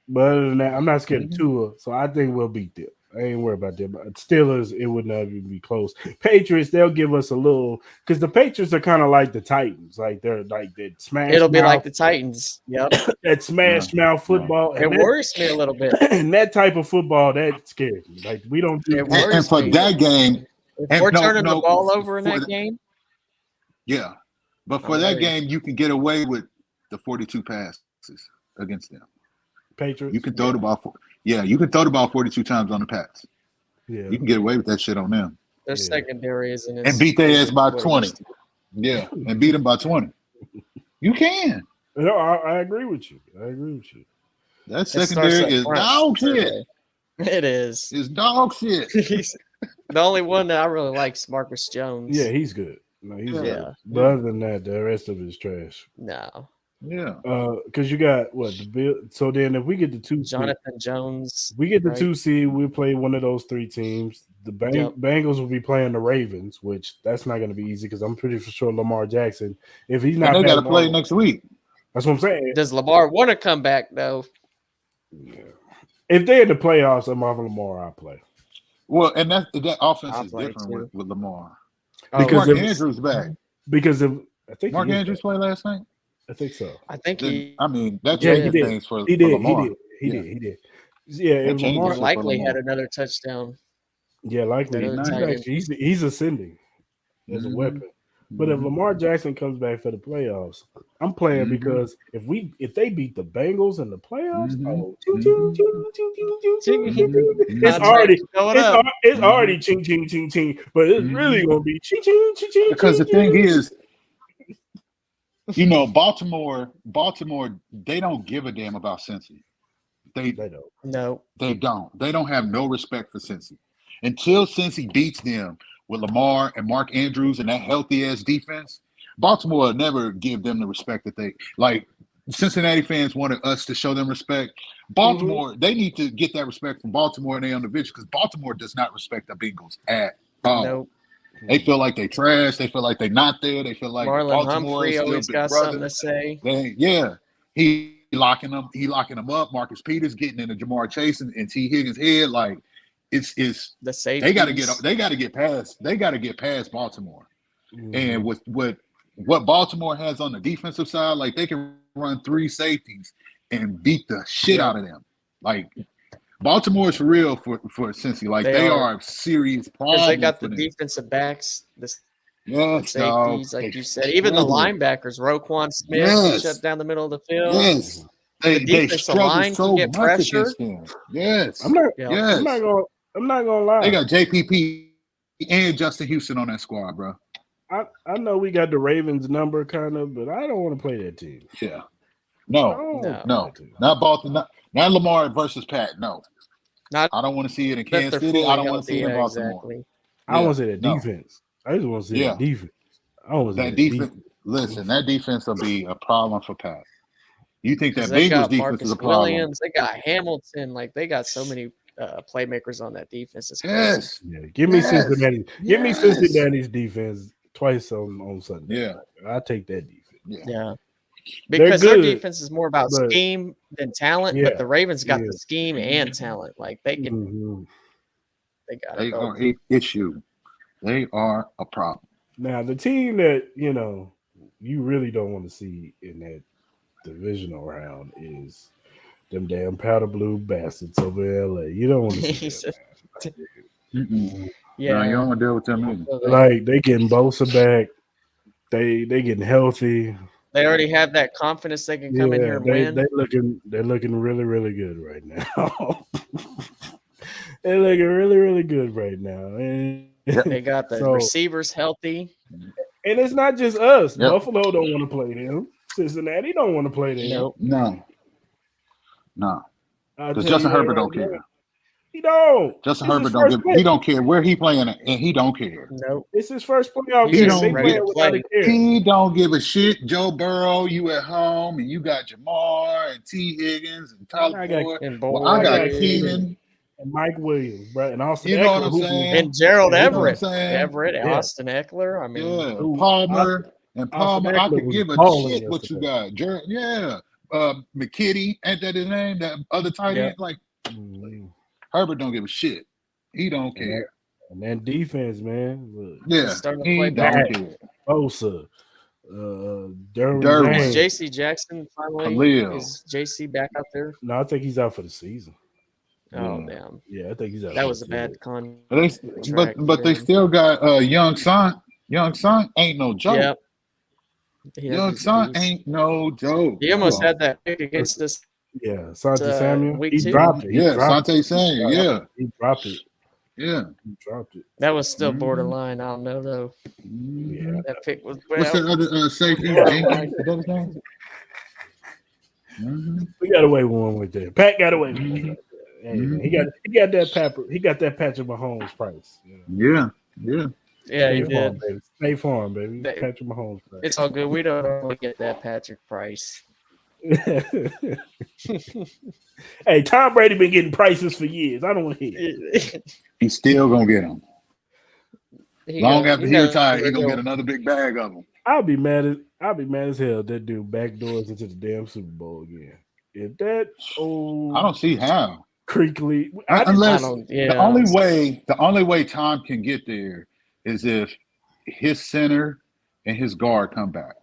But other than that, I'm not scared of Tua. So I think we'll beat them. I ain't worried about them. But Steelers, it would not even be close. Patriots, they'll give us a little because the Patriots are kind of like the Titans. Like they're like that smash. It'll be like the Titans. Yep. That smash mouth football. It worries me a little bit. And that type of football, that scares me. Like we don't do and for that game. If we're turning the ball over in that game. Yeah. But for that game, you can get away with the 42 passes against them. Patriots. You can throw the ball. You can throw the ball 42 times on the pass. Yeah. You can get away with that shit on them. Their secondary isn't and beat their ass by 20. Yeah, and beat them by 20. You can. No, I agree with you. That secondary is dog shit. It is. It's dog shit. The only one that I really like is Marcus Jones. Yeah, he's good. No, he's good. But other than that, the rest of it is trash. No. Yeah. Because you got what the Bill. So then, if we get the 2 Jonathan Jones, we get the 2 seed, we'll play one of those 3 teams. The Bengals will be playing the Ravens, which that's not going to be easy because I'm pretty sure Lamar Jackson, if he's not, they got to play next week. That's what I'm saying. Does Lamar want to come back though? Yeah. If they're in the playoffs, I'm off Lamar. I'll play. Well, and that offense is different with Lamar. Because Mark Andrews back. Because I think Mark Andrews played last night. I think so. I think that changes things for Lamar. He did. Yeah, and Lamar likely had another touchdown. Yeah, likely. He's ascending as a weapon. But if Lamar Jackson comes back for the playoffs, I'm playing because if they beat the Bengals in the playoffs, it's already ching ching ching ching, but it's really gonna be ching ching ching ching. Because the thing is, You know, Baltimore, they don't give a damn about Cincy. They don't. No. They don't. They don't have no respect for Cincy. Until Cincy beats them with Lamar and Mark Andrews and that healthy ass defense, Baltimore will never give them the respect that they like. Cincinnati fans wanted us to show them respect. Baltimore, they need to get that respect from Baltimore and they on the division because Baltimore does not respect the Bengals at all. Nope. They feel like they trash. They feel like they're not there. They feel like Marlon Baltimore Humphrey is still always big got brother. something to say. He locking them. He locking them up. Marcus Peters getting into Jamar Chase and T Higgins' head. Like it's the safeties. They got to get past Baltimore. And with what Baltimore has on the defensive side, like they can run 3 safeties and beat the shit out of them. Like Baltimore is for real for Cincy. Like they are a serious problem. Because they got the defensive backs, the safeties, like you said. Even the linebackers, Roquan Smith, who shut down the middle of the field. Yes. They struggle so much against them. Yes. I'm not gonna lie. They got JPP and Justin Houston on that squad, bro. I know we got the Ravens number kind of, but I don't want to play that team. Yeah. No. Not Baltimore. Not Lamar versus Pat. No. I don't want to see it in Kansas City. I don't want to see it in Baltimore. Exactly. I want to see that defense. I just want to see that defense. I want to see that defense. Listen, that defense will be a problem for Pat. You think that Bengals defense Marcus is a problem? Williams, they got Hamilton. Like they got so many playmakers on that defense. It's crazy. Yes. Yeah. Give me Cincinnati. Give me Cincinnati's defense twice on Sunday. Yeah. I take that defense. Yeah. Because their defense is more about scheme than talent, but the Ravens got the scheme and talent. Like they can, they got it. They are an issue. They are a problem. Now the team that you really don't want to see in that divisional round is them damn powder blue bastards over in LA. You don't want to see that. Yeah, no, you don't want to deal with them either. Like they getting Bosa back. They getting healthy. They already have that confidence they can come in here and win. They're looking really, really good right now. They're looking really, really good right now. And they got the receivers healthy. And it's not just us. Yep. Buffalo don't want to play them. Cincinnati don't want to play them. No. Because Justin Herbert don't care. He don't. Justin Herbert he don't care where he playing and he don't care. Nope. It's his first playoff game. He don't give a shit. Joe Burrow, you at home and you got Jamar and T. Higgins and Tyler Boyd. I got Keenan. And Mike Williams, bro. And Austin Eckler. What I'm saying? And Gerald Everett. Austin Eckler. I mean, Palmer. I could give a shit what you got. McKitty, ain't that his name? That other tight end? Like, Herbert don't give a shit. He don't care. And that defense, man. Look, he don't care. Bosa. Derwin. Is JC Jackson finally? Khalil. Is JC back out there? No, I think he's out for the season. Oh, damn. Yeah, I think he's out. That was a bad con. But they still got Young Son. Young Son ain't no joke. Yep. Young Son ain't no joke. He almost had that pick against us. Yeah, Sante Samuel. He dropped it. Sante Samuel. Yeah. He dropped it. Yeah. He dropped it. That was still borderline. I don't know, though. Yeah. That pick was What's that other safety? Jenkins? We got away with one with that. Pat got away with one. He got that Patrick Mahomes price. Yeah. Yeah, he did. Baby. Stay Farm, baby. Patrick Mahomes price. It's all good. We don't really get that Patrick price. Hey, Tom Brady been getting prices for years. I don't want to hear it. He's still gonna get them. Long after he retired, he's gonna get another big bag of them. I'll be mad as hell if that dude backdoors into the damn Super Bowl again. If that I don't see how. Creakley, the only way Tom can get there is if his center and his guard come back.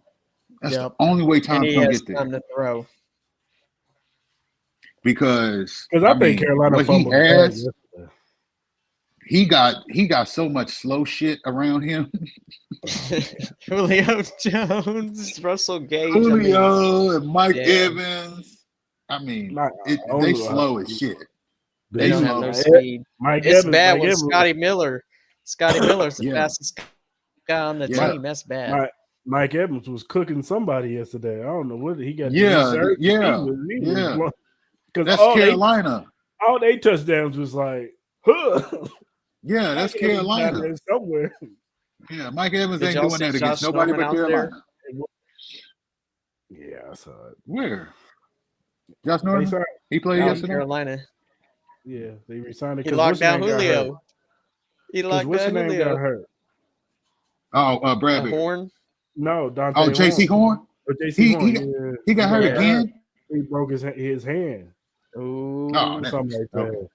That's the only way Tom can get there. Time to throw. Because I think Carolina fumbled he got so much slow shit around him. Julio Jones, Russell Gage, and Mike Evans. I mean, they slow as shit. They don't have no speed. It's bad with Scotty Miller. Scotty Miller's the fastest guy on the team. That's bad. Mike Evans was cooking somebody yesterday. I don't know what he got. Yeah, Because That's Carolina. All they touchdowns was like, huh. Yeah, that's Carolina. Somewhere. Yeah, Mike Evans Did ain't y'all doing see that Josh against nobody Norman but out there? Carolina. Yeah, I saw it. Where? Josh Norman? He played Out in yesterday? Carolina. Yeah, they resigned it. He locked down Julio. He locked what's down the name Julio. got hurt? Oh, Bradbury. Horn? No, Dante. Oh, J.C. Horn? He got hurt again? He broke his hand. Ooh, something like that. Okay.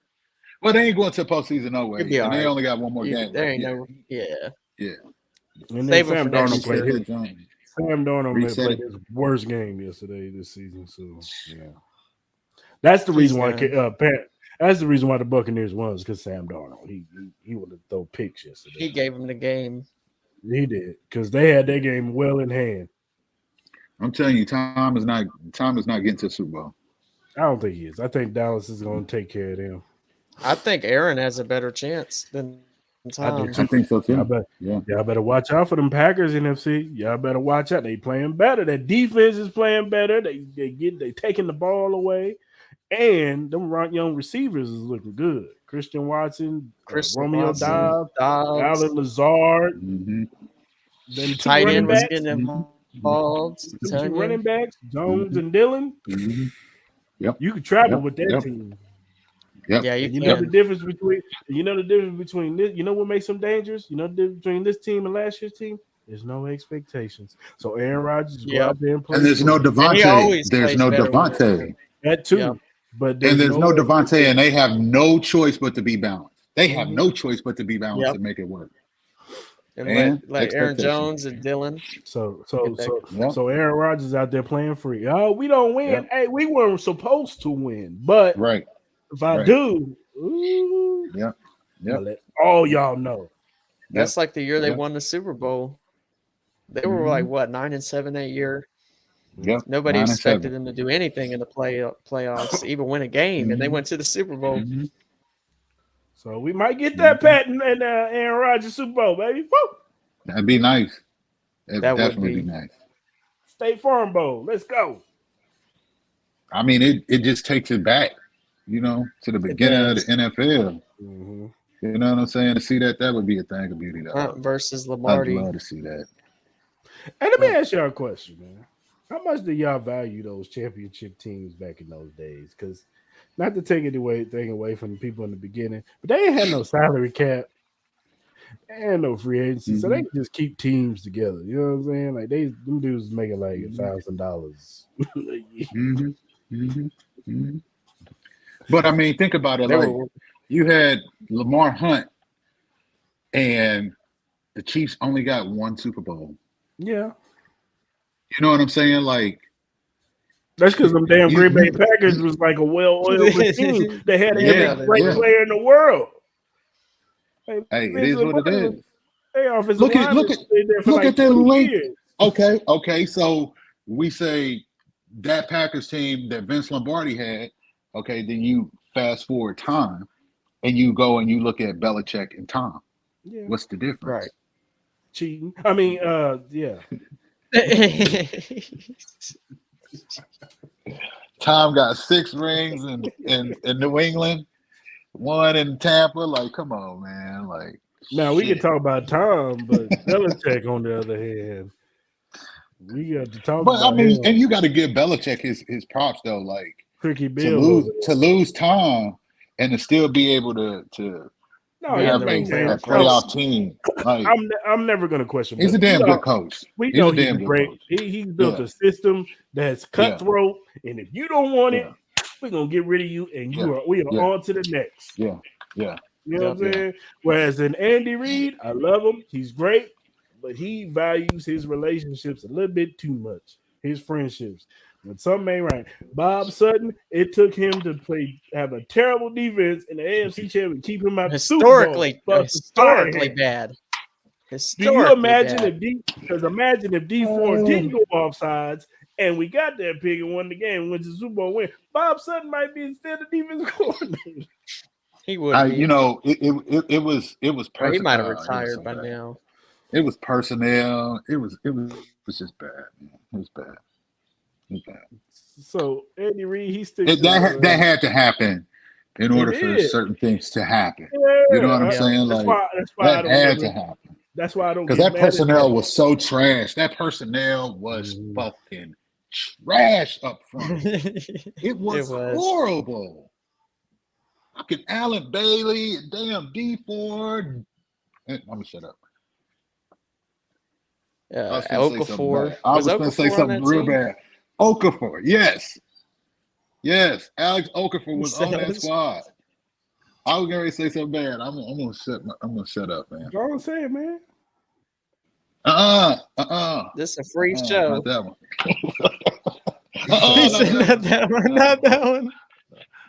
Well, they ain't going to postseason no way. And right. they only got one more game. There ain't no, Yeah. And Save then him Sam for next Darnold year. Sam Darnold played his worst game yesterday this season. So yeah, that's the reason why. That's the reason why the Buccaneers won, because Sam Darnold. He would have thrown picks yesterday. He gave him the game. He did, because they had their game well in hand. I'm telling you, Tom is not getting to the Super Bowl. I don't think he is. I think Dallas is going to take care of them. I think Aaron has a better chance than Tom. I do too. I think so too. Y'all better watch out for them Packers, NFC. Y'all better watch out. They playing better. That defense is playing better. They taking the ball away, and them young receivers is looking good. Christian Watson, Romeo Dobbs, Alan Lazard. Mm-hmm. Then tight end was getting involved. Two running backs, Jones and Dillon. Mm-hmm. Yep. You can travel with that team. Yep. Yeah, you know the difference between this. You know what makes them dangerous? You know the difference between this team and last year's team? There's no expectations. So Aaron Rodgers go out there and play. And there's no Devontae. There's no Devontae. That too. But there's no Devontae, and they have no choice but to be balanced. They have no choice but to be balanced to make it work. And like Aaron Jones and Dillon. So Aaron Rodgers out there playing free. Oh, we don't win. Yep. Hey, we weren't supposed to win, but if I do, I'll let all y'all know. That's like the year they won the Super Bowl. They were like what 9-7 that year. Yep. Nobody expected them to do anything in the playoffs, even win a game, and they went to the Super Bowl. Mm-hmm. So we might get that Patton and Aaron Rodgers Super Bowl, baby. Woo! That'd be nice. That definitely would be nice. State Farm Bowl. Let's go. I mean, it just takes it back, to the beginning of the NFL. Mm-hmm. You know what I'm saying? To see that would be a thing of beauty. Versus Lombardi. I'd love to see that. Hey, let me ask y'all a question, man. How much do y'all value those championship teams back in those days? Because not to take anything away from the people in the beginning, but they ain't had no salary cap. They had no free agency, so they can just keep teams together. You know what I'm saying? Like them dudes making like $1,000. But I mean, think about it. Like you had Lamar Hunt, and the Chiefs only got one Super Bowl. Yeah. You know what I'm saying? Like that's because them damn Green Bay Packers was like a well-oiled machine. They had every great player in the world. Hey, it is what it is. Look at their length. Okay. So we say that Packers team that Vince Lombardi had. Okay, then you fast forward time, and you go and you look at Belichick and Tom. Yeah. What's the difference? Right. Cheating. I mean, yeah. Tom got 6 rings in New England, 1 in Tampa. Like, come on, man. Like, now we can talk about Tom, but Belichick, on the other hand, we got to talk. But about I mean, him. and you got to give Belichick his props though. Like, Cricky Bill to lose Tom and to still be able to have a playoff team. Like, I'm never going to question. He's a damn good coach. We know he's great. He's built a system that's cutthroat, and if you don't want it, we're gonna get rid of you, and we are on to the next. Yeah. You know what I'm saying? Whereas in Andy Reid, I love him. He's great, but he values his relationships a little bit too much. His friendships. When something ain't right, Bob Sutton, it took him to have a terrible defense in the AFC Championship and keep him out historically bad. Historically Do you imagine imagine if D4 didn't go offsides and we got that pick and won the game, went to the Super Bowl win? Bob Sutton might be instead of defense coordinator. He would. It was perfect. He might have retired by now. It was personnel. It was just bad, man. It was bad. It was bad. So Andy Reid, he sticks That had to happen in order for certain things to happen. Yeah, you know what I'm saying? That's Like why that had to happen. That's why I don't. Because that personnel was so trash. That personnel was fucking trash up front. It was horrible. Fucking Allen Bailey and damn D Ford. I'm gonna shut up. Okafor. I was going to say something real bad. Okafor, yes. Alex Okafor was on that squad. I was going to say something bad. I'm gonna shut up, man. Go on, say it, man. This is a free show. Not that one. Not that one. Not that one.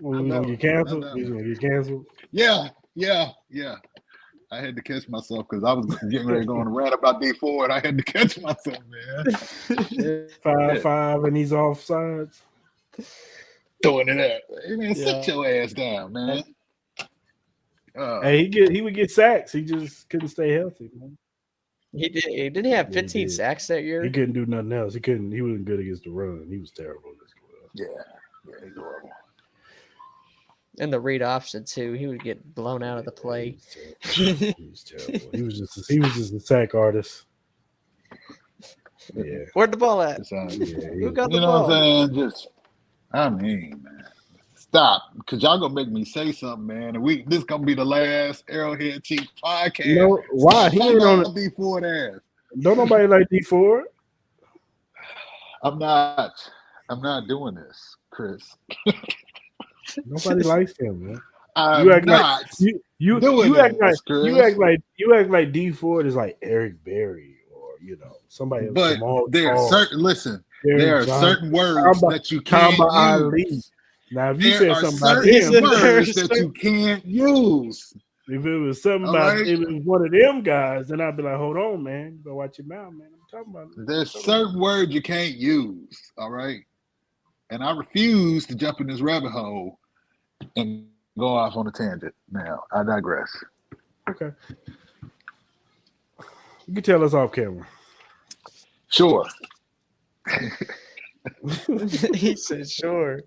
We're gonna get canceled. He's gonna get canceled. Yeah. I had to catch myself because I was getting ready to go on a rant about D Ford. I had to catch myself, man. 5-5 and he's offsides. Throwing it up. Hey, man, sit your ass down, man. Hey, he would get sacks. He just couldn't stay healthy, man. He did. He didn't have 15 sacks that year. He couldn't do nothing else. He wasn't good against the run. He was terrible. Yeah, he's horrible. And the read option too. He would get blown out of the play. He was terrible. He was just a sack artist. Yeah. Where'd the ball at? Who got the ball? What I'm saying? Man. Stop. Because y'all gonna make me say something, man. And this gonna be the last Arrowhead Chief podcast. You know why? He ain't on D Ford ass. Don't nobody like D Ford. I'm not doing this, Chris. Nobody likes him, man. You act like D Ford is like Eric Berry or somebody. But there are certain certain words that you can't use. Now, if you said something about him, words that you can't use. If it was something about if it was one of them guys, then I'd be like, hold on, man. You better watch your mouth, man. I'm talking about it. There's certain words you can't use, all right? And I refuse to jump in this rabbit hole and go off on a tangent. Now, I digress. Okay. You can tell us off camera. Sure. He said sure.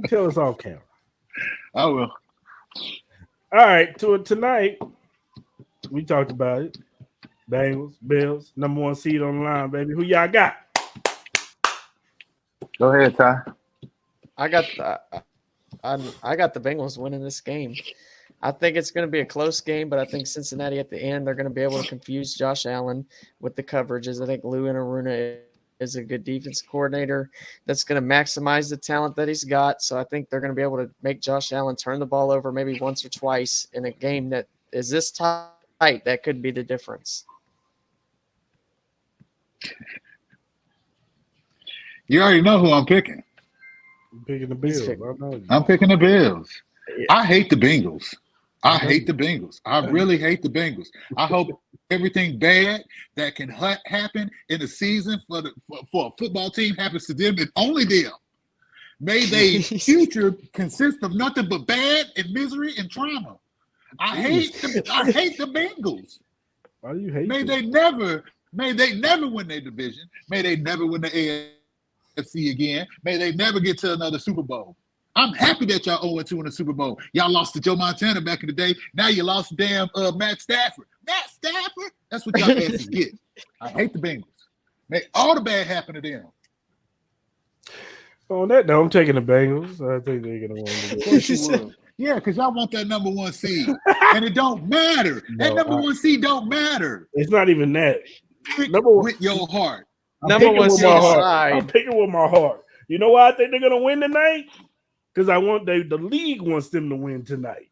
Tell us off camera. I will. All right. Tonight, we talked about it. Bengals, Bills, number 1 seed on the line, baby. Who y'all got? Go ahead, Ty. I got the Bengals winning this game. I think it's going to be a close game, but I think Cincinnati at the end, they're going to be able to confuse Josh Allen with the coverages. I think Lou Anarumo is a good defense coordinator that's going to maximize the talent that he's got. So I think they're going to be able to make Josh Allen turn the ball over maybe once or twice in a game that is this tight. That could be the difference. You already know who I'm picking. I'm picking the Bills. I'm picking the Bills. Yeah. I hate the Bengals. I hate the Bengals. I really hate the Bengals. I hope everything bad that can happen in the season for a football team happens to them and only them. May their future consist of nothing but bad and misery and trauma. I hate the Bengals. Why do you hate them? May they never win their division. May they never win the AFC again. May they never get to another Super Bowl. I'm happy that y'all 0-2 in the Super Bowl. Y'all lost to Joe Montana back in the day. Now you lost to damn Matt Stafford. Matt Stafford? That's what y'all asses get. I hate the Bengals. Make all the bad happen to them. On that note, I'm taking the Bengals. I think they're going to win. Yeah, because y'all want that number 1 seed. And it don't matter. That number 1 seed don't matter. It's not even that. Pick with your heart. Number 1 seed aside. I'm picking with my heart. You know why I think they're going to win tonight? Because the league wants them to win tonight.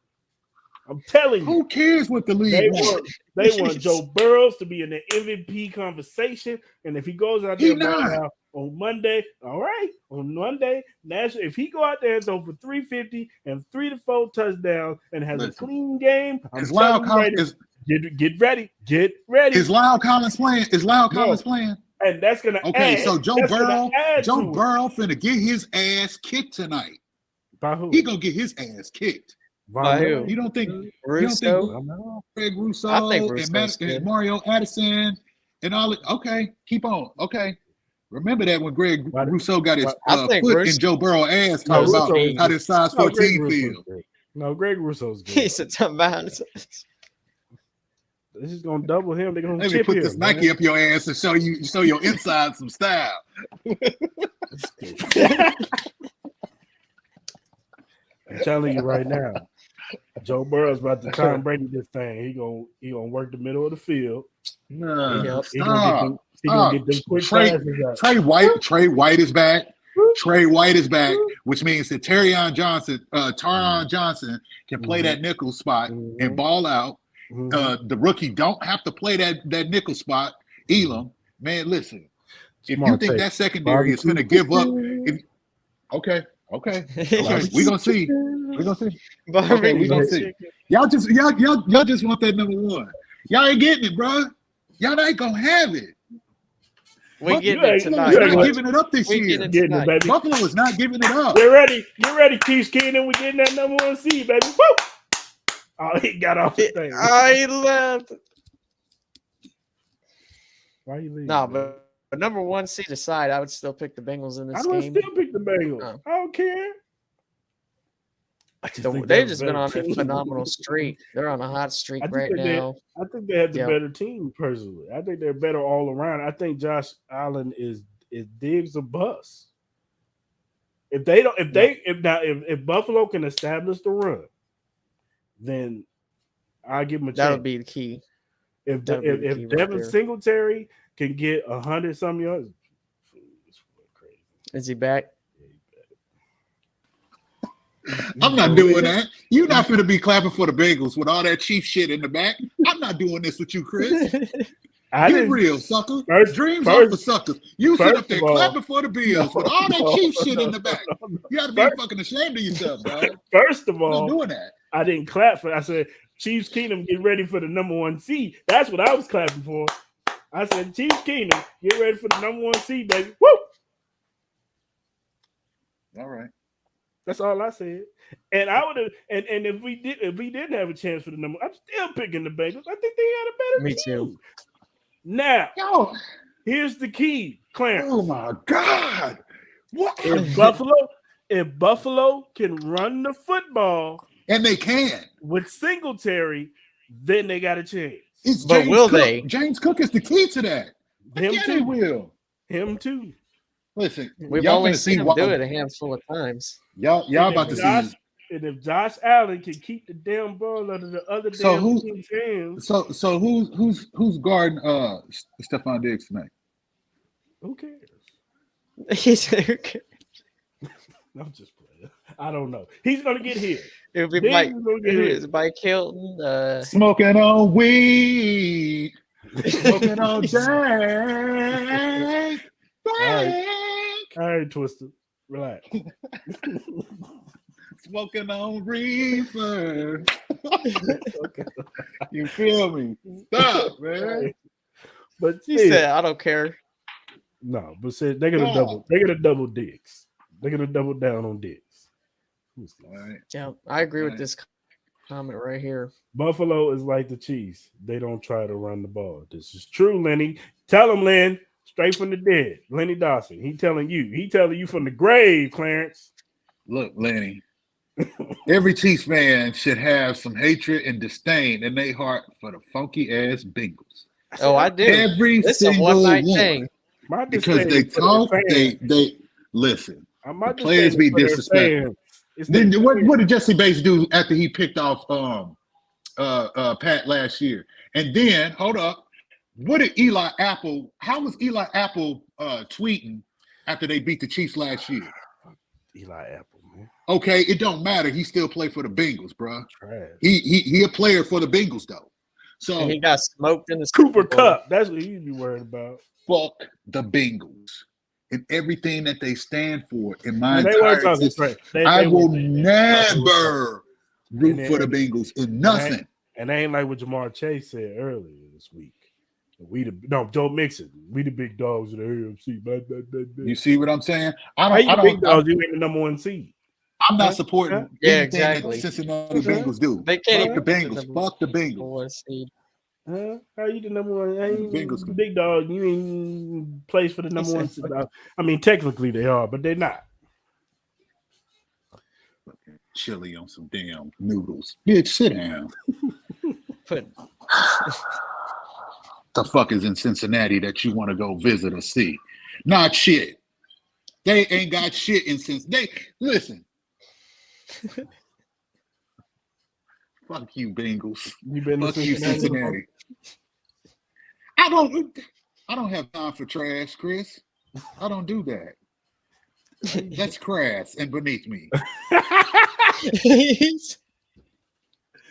I'm telling you. Who cares what the league wants? They want Joe Burrow to be in the MVP conversation. And if he goes out there on Monday, all right, on Monday, if he go out there and throw for 350 and 3 to 4 touchdowns and has a clean game, get ready. Is Lyle Collins playing? Playing? And that's going to add. So Joe Burrow finna get his ass kicked tonight. By who? He gonna get his ass kicked. By who? You don't think Russo? Greg Russo I think and, Russo's good. and Mario Addison and all it? Okay, keep on. Okay. Remember that when Greg Russo got his I think foot Russo- in Joe Burrow's ass No, talking about Russo- how this size No, Greg 14 Russo's feel. good. No, Greg Russo's good. He said something about it. This is gonna double him. They're gonna Let me chip put him, this man. Nike up your ass and show your inside some style. I'm telling you right now, Joe Burrow's about to Tom Brady this thing. He gonna work the middle of the field. No, He gonna get them quick passes out. Trey White is back. Trey White is back, which means that Taron Johnson can play that nickel spot and ball out. The rookie don't have to play that nickel spot. Elam, man, listen. If you think that secondary is going to give up, okay, we gonna see. Okay, we gonna see. Y'all just want that number one. Y'all ain't getting it, bro. Y'all ain't gonna have it. We getting it tonight. You're not giving it up this year. Getting it, baby. Buffalo is not giving it up. Get ready, Cris Keenum. We getting that number one seed, baby. Woo! Oh, he got off the thing. He left. Why you leaving? No, but number one seed aside, I would still pick the Bengals in this I would game. still pick the Bengals. Oh. I don't care. They've just been on a phenomenal streak. They're on a hot streak right now. I think they have the better team personally. I think they're better all around. I think Josh Allen is Diggs a bust. If Buffalo can establish the run, then I'll give them a chance. That would be the key. If Devin Singletary can get 100-some yards, crazy. Is he back? I'm not doing that. You're not going to be clapping for the Bengals with all that Chief shit in the back. I'm not doing this with you, Cris. Get real, sucker. Dreams are for suckers. You sit up there clapping for the Bills with all that Chief shit in the back. You got to be fucking ashamed of yourself, dog. First of all, I'm not doing that. I didn't clap for. I said Chiefs Kingdom get ready for the number one seed. That's what I was clapping for. I said Chiefs Kingdom get ready for the number one seed, baby. Woo! All right. That's all I said. And I would have. And if we didn't have a chance for the number, I'm still picking the Bengals. I think they had a better Me team. too. Now, here's the key, Clarence. Oh my God! What? If Buffalo can run the football, and they can with Singletary, then they got a chance. But will they? James Cook is the key to that. Him Yeah, too. they will. Him too. Listen, We've y'all only gonna seen see him do it a handful of times. Y'all about to see. And if Josh Allen can keep the damn ball out of the other team's hands, so who's guarding Stephon Diggs tonight? who cares? He's I'm just playing. I don't know. He's gonna get hit. It would be Mike Hilton. Smoking on weed. Smoking on Jack. All right, Twister. Relax. Smoking on reefer. Okay. You feel me? Stop, man. But he said, "I don't care." No, but said they're gonna double. They're gonna double Diggs. They're gonna double down on Diggs. All right. Yeah, I agree with this comment right here. Buffalo is like the Chiefs. They don't try to run the ball. This is true, Lenny. Tell him, Len. Straight from the dead. Lenny Dawson. He telling you from the grave, Clarence. Look, Lenny. Every Chiefs fan should have some hatred and disdain in their heart for the funky ass Bengals. Oh, I do. Every single one. Thing. Because they talk, they listen. The players be disrespectful. Then what did Jesse Bates do after he picked off Pat last year? And then hold up, what did Eli Apple? How was Eli Apple tweeting after they beat the Chiefs last year? Eli Apple, man. Okay, it don't matter. He still played for the Bengals, bro. Trash. He a player for the Bengals though. So and he got smoked in the Cooper Cup. That's what he'd be worried about. Fuck the Bengals and everything that they stand for. In my entire existence, I will never root for the Bengals in nothing. And they ain't like what Jamar Chase said earlier this week. Joe Mixon. We the big dogs of the AFC. You see what I'm saying? You ain't the number one seed. I'm not supporting Yeah, anything exactly. that Cincinnati Bengals do. They can't Fuck the even Bengals. Fuck the Bengals. How you the number one? Bengals can- Big dog. You ain't place for the number one. I mean, technically they are, but they're not. Chili on some damn noodles. Bitch, sit down. The fuck is in Cincinnati that you want to go visit or see? Not shit. They ain't got shit in Cincinnati. Listen. Fuck you, Bengals. You been Fuck to you, Cincinnati? Cincinnati. I don't have time for trash, Chris. I don't do that. That's crass and beneath me. Please.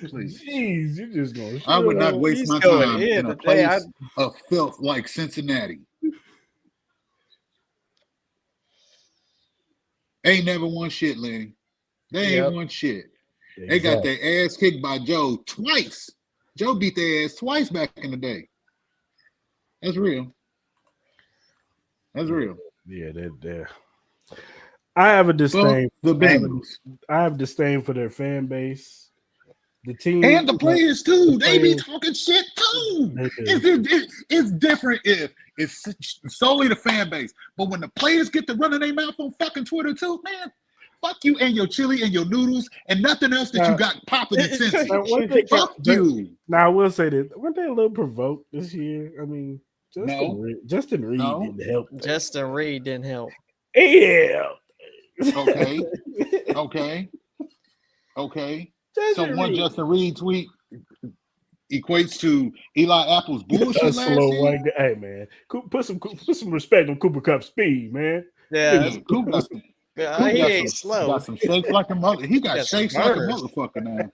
Jeez, you just gonna. I would not waste my time in a place of filth like Cincinnati. Ain't never won shit, Lenny. They ain't won shit. Exactly. They got their ass kicked by Joe twice. Joe beat their ass twice back in the day. That's real. That's real. Yeah, they're. I have a disdain. The Bengals. I have disdain for their fan base. The team and the players too. They be talking shit too. It's different if it's solely the fan base, but when the players get to running their mouth on fucking Twitter too, man, fuck you and your chili and your noodles and nothing else that you got popping in Cincy. Fuck you. Now I will say this: weren't they a little provoked this year? I mean, Justin Reed didn't help. Justin Reed didn't help. Yeah. Okay. So one Justin Reed tweet equates to Eli Apple's bullshit last year. Hey man, put some respect on Cooper Kupp's speed, man. Yeah, Cooper he ain't slow. Got some shakes like a mother. He got shakes like a motherfucker now.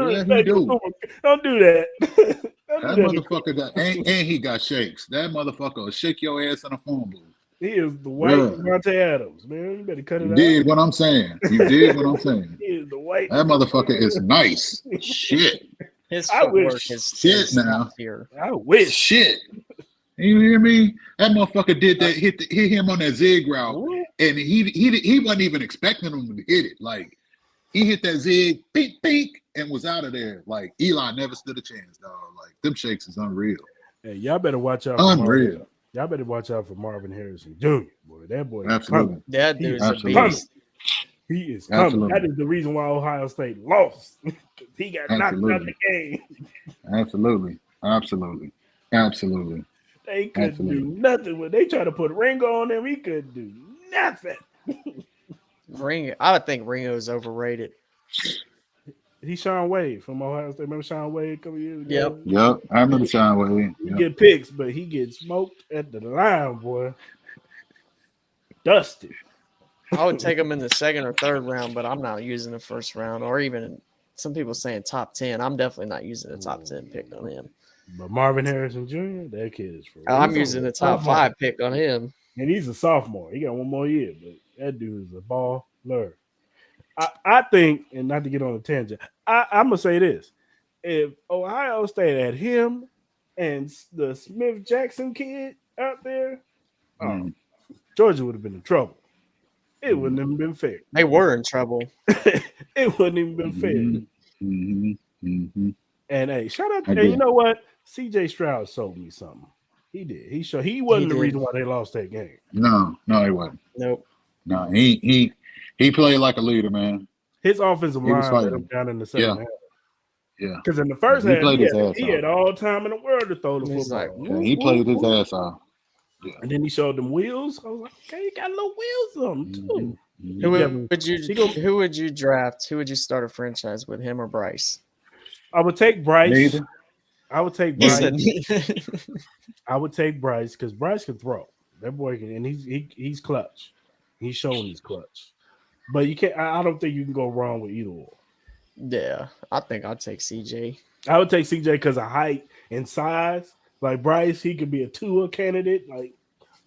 Yeah, he do. Don't do that. That motherfucker got and he got shakes. That motherfucker will shake your ass in a phone booth. He is the white Monte Adams, man. You better cut it out. You did what I'm saying. He is the white. That motherfucker is nice. Shit. His footwork is shit now. Here. I wish. Shit. You hear me? That motherfucker did that. Hit him on that zig route, and he wasn't even expecting him to hit it. Like he hit that zig, peek, and was out of there. Like Eli never stood a chance, dog. Like them shakes is unreal. Hey, y'all better watch out. Unreal. Y'all better watch out for Marvin Harrison Jr. Boy, that boy. Absolutely. That dude's a beast. He is coming. Absolutely. That is the reason why Ohio State lost. He got knocked out of the game. Absolutely. They couldn't do nothing. When they tried to put Ringo on him, he couldn't do nothing. I would think Ringo's overrated. He's Sean Wade from Ohio State. Remember Sean Wade a couple years ago? Yep. I remember Sean Wade. He get picks, but he gets smoked at the line, boy. Dusted. I would take him in the second or third round, but I'm not using the first round or even some people saying top 10. I'm definitely not using the top 10 pick on him. But Marvin Harrison Jr., that kid is for real. I'm using the top 5 pick on him. And he's a sophomore. He got one more year, but that dude is a baller. I think, and not to get on a tangent, I'm going to say this. If Ohio State had him and the Smith Jackson kid out there, Georgia would have been in trouble. It wouldn't have been fair. They were in trouble. It wouldn't even been fair. And hey, shout out to you know what? CJ Stroud sold me something. He did. He wasn't the reason why they lost that game. No, he wasn't. Nope. No, he played like a leader, man. His offensive line let him down in the second half. Yeah. Because in the first half, he had all time in the world to throw the football. He played his ass off. Yeah. And then he showed them wheels. I was like, okay, he got little wheels on him too. Who would you draft? Who would you start a franchise with, him or Bryce? I would take Bryce. Neither. I would take Bryce. I would take Bryce because Bryce can throw. That boy can, and he's clutch. He's showing he's clutch. But you can't. I don't think you can go wrong with either or. Yeah, I think I'd take CJ. I would take CJ because of height and size. Like Bryce, he could be a Tua candidate. Like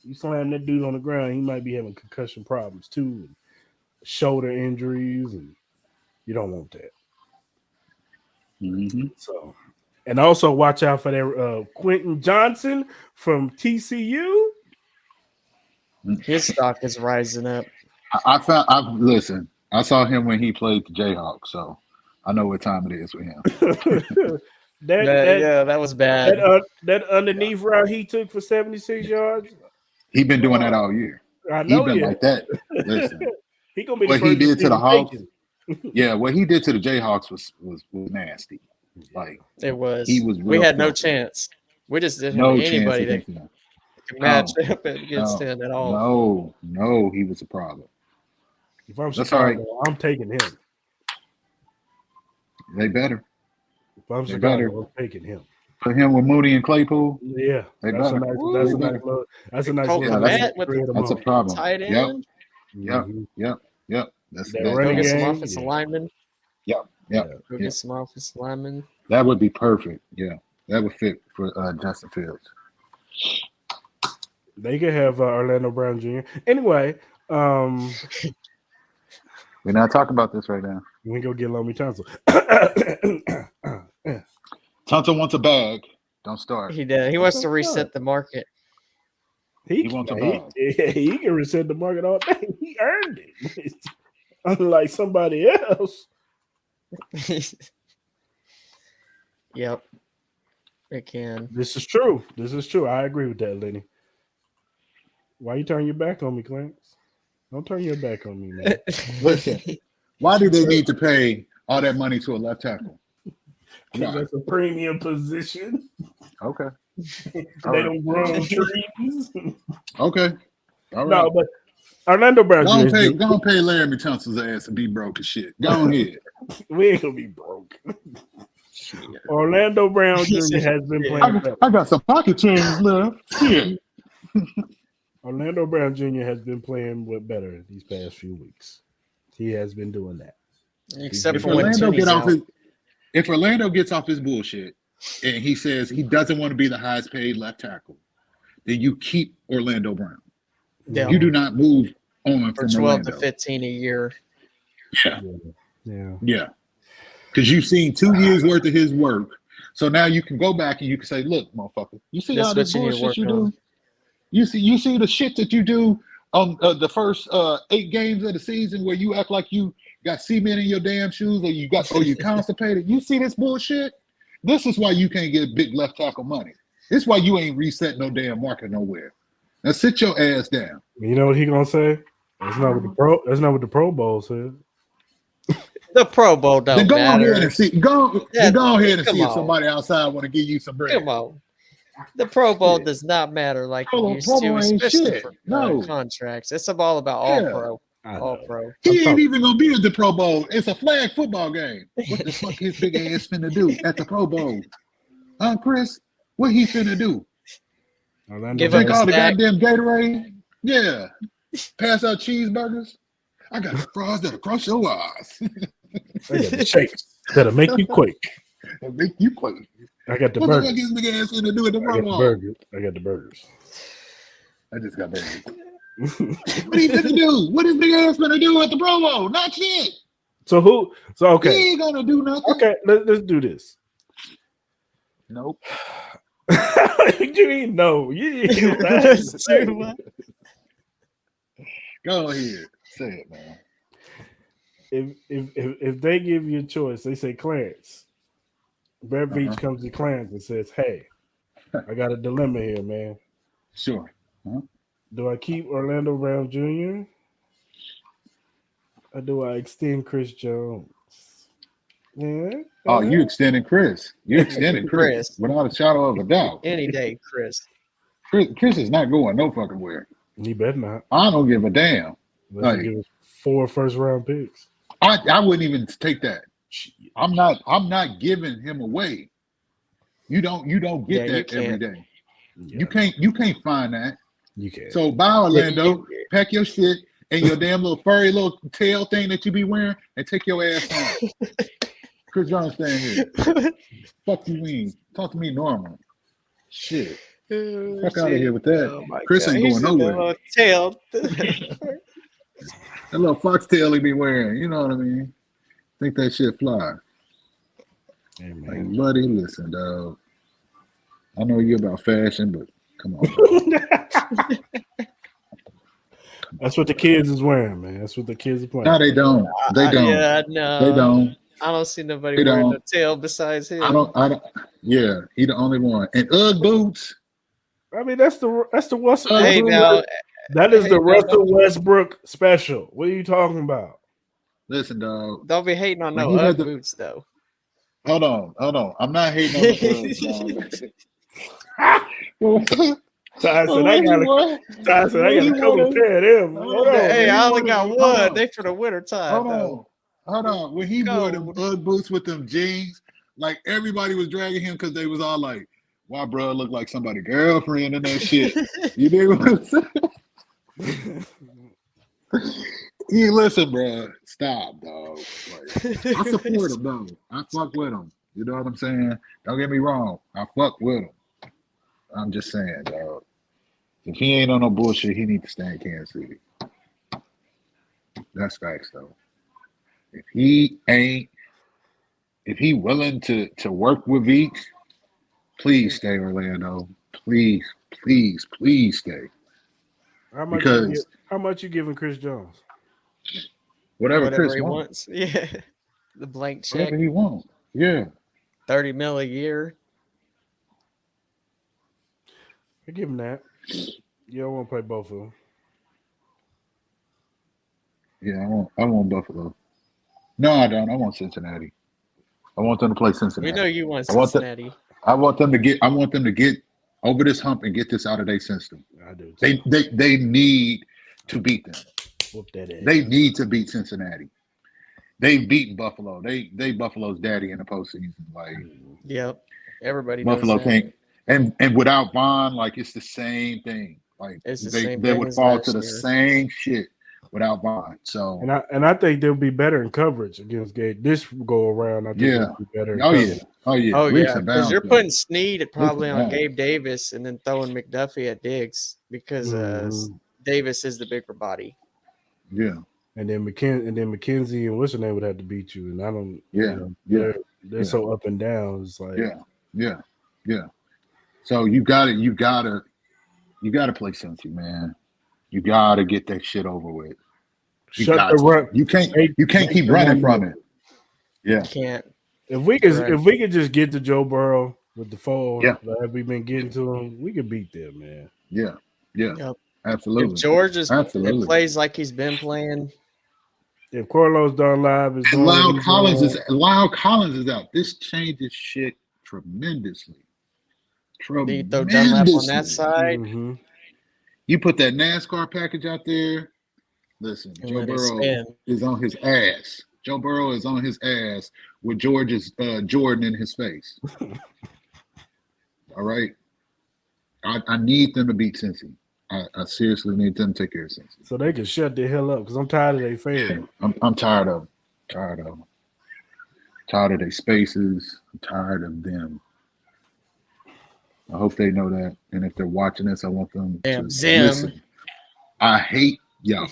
you slam that dude on the ground, he might be having concussion problems too, and shoulder injuries, and you don't want that. So, and also watch out for that Quentin Johnson from TCU. His stock is rising up. Listen. I saw him when he played the Jayhawks, so I know what time it is with him. That was bad. that underneath route he took for 76 yards. He been doing that all year. I He know been he like that. Listen, he gonna be what the he first did to the receiver Hawks, taken. yeah, what he did to the Jayhawks was nasty. Like It was. he was We real had no filthy. chance. We just didn't have No chance anybody that against him. could match No, up against him at all. no, he was a problem. If I'm That's all right. Chicago, I'm taking him. They better If I'm They Chicago, better. I'm taking him. put him with Mooney and Claypool. Yeah, They that's a better. nice. Woo, That's they a nice. better. Little, that's a nice. Cole little that's- Kmet with spread 'em That's a out. problem. tight Yep, end. Mhm. yep. That's That that. running Go get some game, offensive yeah. linemen. Yep. Go get some offensive linemen. That would be perfect. Yeah, that would fit for Justin Fields. They could have Orlando Brown Jr. Anyway, We're not talking about this right now. we go get Lomi Tunsil. Tunsil wants a bag. Don't start. He did. He wants to reset the market. He wants a bag. He can reset the market all day. He earned it. Unlike somebody else. Yep. It can. This is true. I agree with that, Lenny. Why you turn your back on me, Clarence? Don't turn your back on me, man. Listen, why do they need to pay all that money to a left tackle? Because that's a premium position. Okay. They don't grow on trees. Okay. All right. No, but Orlando Brown Go Jr. and pay Laramie Tunsil's ass and be broke as shit. Go ahead. We ain't gonna be broke. Orlando Brown Jr. has been playing better. I got some pocket change left. Shit. Orlando Brown Jr. has been playing better these past few weeks. He has been doing that. Except If for when Orlando Timmy's out. if Orlando gets off his bullshit and he says he doesn't want to be the highest paid left tackle, then you keep Orlando Brown. Yeah. You do not move on For from 12 Orlando. to 15 a year. Yeah. Because you've seen 2 years worth of his work. So now you can go back and you can say, look, motherfucker, you see That's all this what you need to bullshit you work on. do? You see the shit that you do on the first 8 games of the season where you act like you got cement in your damn shoes or you constipated. You see this bullshit? This is why you can't get big left tackle money. This is why you ain't reset no damn market nowhere. Now sit your ass down. You know what he gonna say? That's not what the Pro Bowl said. The Pro Bowl don't Then go matter. ahead and see. Go ahead and come see if on. somebody outside want to give you some bread. Come on. The Pro Bowl Shit. does not matter like Pro it Bowl- used Pro to, Bowl ain't especially shit. for No. contracts. It's all about all Yeah. pro. I All know. pro. He ain't even gonna be at the Pro Bowl. It's a flag football game. What the fuck his big ass finna do at the Pro Bowl? Huh, Chris? What he finna do? Orlando Give Drink up Brown- all the snack. goddamn Gatorade? Yeah. Pass out cheeseburgers? I got fries that'll crush your eyes. I got the shakes that'll make you quake. That'll make you quake. I got the What the fuck burgers. his big ass finna do at the I Pro got the Bowl? burgers. I got the burgers. I just got burgers. What he finna do? What his big ass finna do at the Pro Bowl? Not shit. So okay. He ain't gonna do nothing. Okay, let's do this. Nope. You didn't know. You didn't say it. Go ahead. Say it, man. If they give you a choice, they say Clarence. Brad Beach comes to Clarence and says, "Hey, I got a dilemma here, man. Sure. Do I keep Orlando Brown Jr. or do I extend Chris Jones?" Yeah. Oh, you extending Chris. You extending Chris. Chris. Without a shadow of a doubt. Any day, Chris. Chris is not going no fucking where. He better not. I don't give a damn. Let's Right. give us 4 first-round picks. I wouldn't even take that. Shit. I'm not giving him away. You don't get Yeah, that you every can't. day. Yeah, You can't find that. you can. So bye Orlando, you- pack your shit and your damn little furry little tail thing that you be wearing and take your ass home. Chris Jones staying here. Fuck you mean. Talk to me normal. Shit. Fuck out of here with that. Oh my Chris ain't He's going in nowhere. the Tail. That little foxtail he be wearing, you know what I mean? Think that shit fly. Hey, Like, man. buddy, listen, dog. I know you're about fashion, but come on. Dog. That's what the kids is wearing, man. That's what the kids are playing. No, they don't. They don't. Yeah, no. They don't. I don't see nobody They wearing don't. a tail besides him. I don't. Yeah, he the only one. And Ugg boots. I mean, that's the Russell. Hey, now. That is Hey, the now, Russell Westbrook special. What are you talking about? Listen, dog. Don't be hating on When no he had Ugg the- boots, though. Hold on. I'm not hating on the Uggs, dog. Tyson, I got a couple of pair of them. Hold on, Hey, man. I only got Hold one. on. They for the winter time, though. Hold on. When he wore them Cold. Ugg boots with them jeans, like everybody was dragging him because they was all like, "Why, bro, look like somebody's girlfriend and that shit." You dig what I'm saying? You listen, bro. Stop, dog. Like, I support him, though. I fuck with him. You know what I'm saying? Don't get me wrong. I fuck with him. I'm just saying, dog. If he ain't on no bullshit, he need to stay in Kansas City. That's facts, though. If he willing to work with Veach, please stay, Orlando. Please stay. How much you giving Chris Jones? Whatever Chris he wants. Yeah. The blank check. Whatever he wants. Yeah. $30 million a year. I give him that. You don't want to play both of them. Yeah, I want Buffalo. No, I don't. I want Cincinnati. I want them to play Cincinnati. We know you want I want Cincinnati. I want them to get over this hump and get this out of their system. I do too. They need to beat them. Whoop that ass. They need to beat Cincinnati. They've beaten Buffalo. They Buffalo's daddy in the postseason. Like, Yep. Everybody Buffalo knows that. can't. And without Vaughn, like, it's the same thing. Like, It's the they same they thing would as fall last to the year. same shit without Vaughn. So And I think they'll be better in coverage against Gabe. This go around, I think Yeah. they'll be better in oh coverage. yeah. Oh yeah. Oh, Leaps yeah. and Because bounds, you're though. putting Snead probably on bounds. Gabe Davis and then throwing McDuffie at Diggs because Mhm. Davis is the bigger body. Yeah. And then McKenzie and what's her name would have to beat you. And I don't Yeah. they're so up and down. It's like Yeah. So you gotta play Cincy, man. You gotta get that shit over with. shut the run. You can't Make keep the running run from it. Yeah. You can't. If we could just get to Joe Burrow with the phone Yeah. that we've been getting to him, we could beat them, man. Yeah. Yep. Absolutely. If George Absolutely. plays like he's been playing, If Corlo's done live, is And doing what he's doing, Lyle Collins is out. This changes shit tremendously. do you throw Dunlap on that side? mhm. You put that NASCAR package out there. Listen, And Joe let it Burrow spin. is on his ass. Joe Burrow is on his ass with George's Jordan in his face. All right. I need them to beat Cincy. I seriously need them to take care of Cincy. So they can shut the hell up because I'm tired of their fans. I'm tired of them. Tired of their spaces. I'm tired of them. I hope they know that. And if they're watching this, I want them Damn, to Zim. listen. I hate y'all.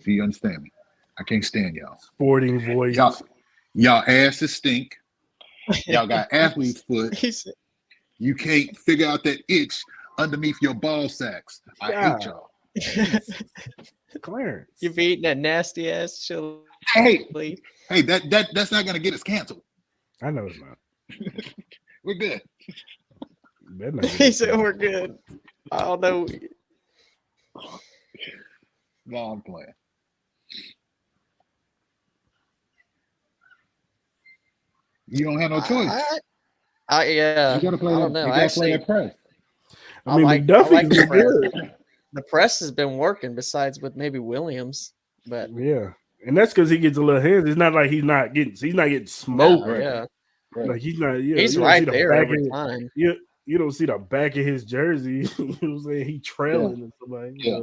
Do you understand me? I can't stand y'all. Sporting voice. Y'all asses stink. Y'all got athlete's foot. He said, You can't figure out that itch underneath your ball sacks. I hate y'all. Clarence. You've eaten that nasty ass chili. Hey, that's not gonna get us canceled. I know it's not. We're good. Better not get He it. said we're good. I don't know. No, I'm playing. You don't have no choice. Yeah. You gotta play. I don't know. You gotta Actually, play that press. I mean, I McDuffie's like the been press. good. The press has been working besides with maybe Williams, but Yeah. And that's because he gets a little hands. It's not like he's not getting smoked. no, yeah, Like he's not. he's you don't right see the there back every of- time. You don't see the back of his jersey. You know what I'm saying? He trailing and somebody. Yeah.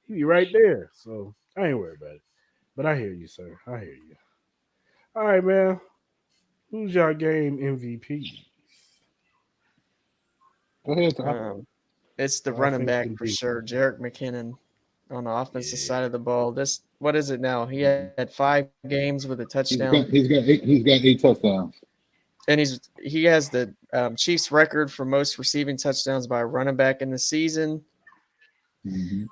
He be right there. So I ain't worried about it. But I hear you, sir. I hear you. All right, man. Who's your game MVP? Go ahead, Tom. It's the running back Offensive for defense. sure, Jerick McKinnon on the offensive side of the ball. What is it now? He had 5 games with a touchdown. He's got 8 touchdowns. And he has the Chiefs record for most receiving touchdowns by a running back in the season.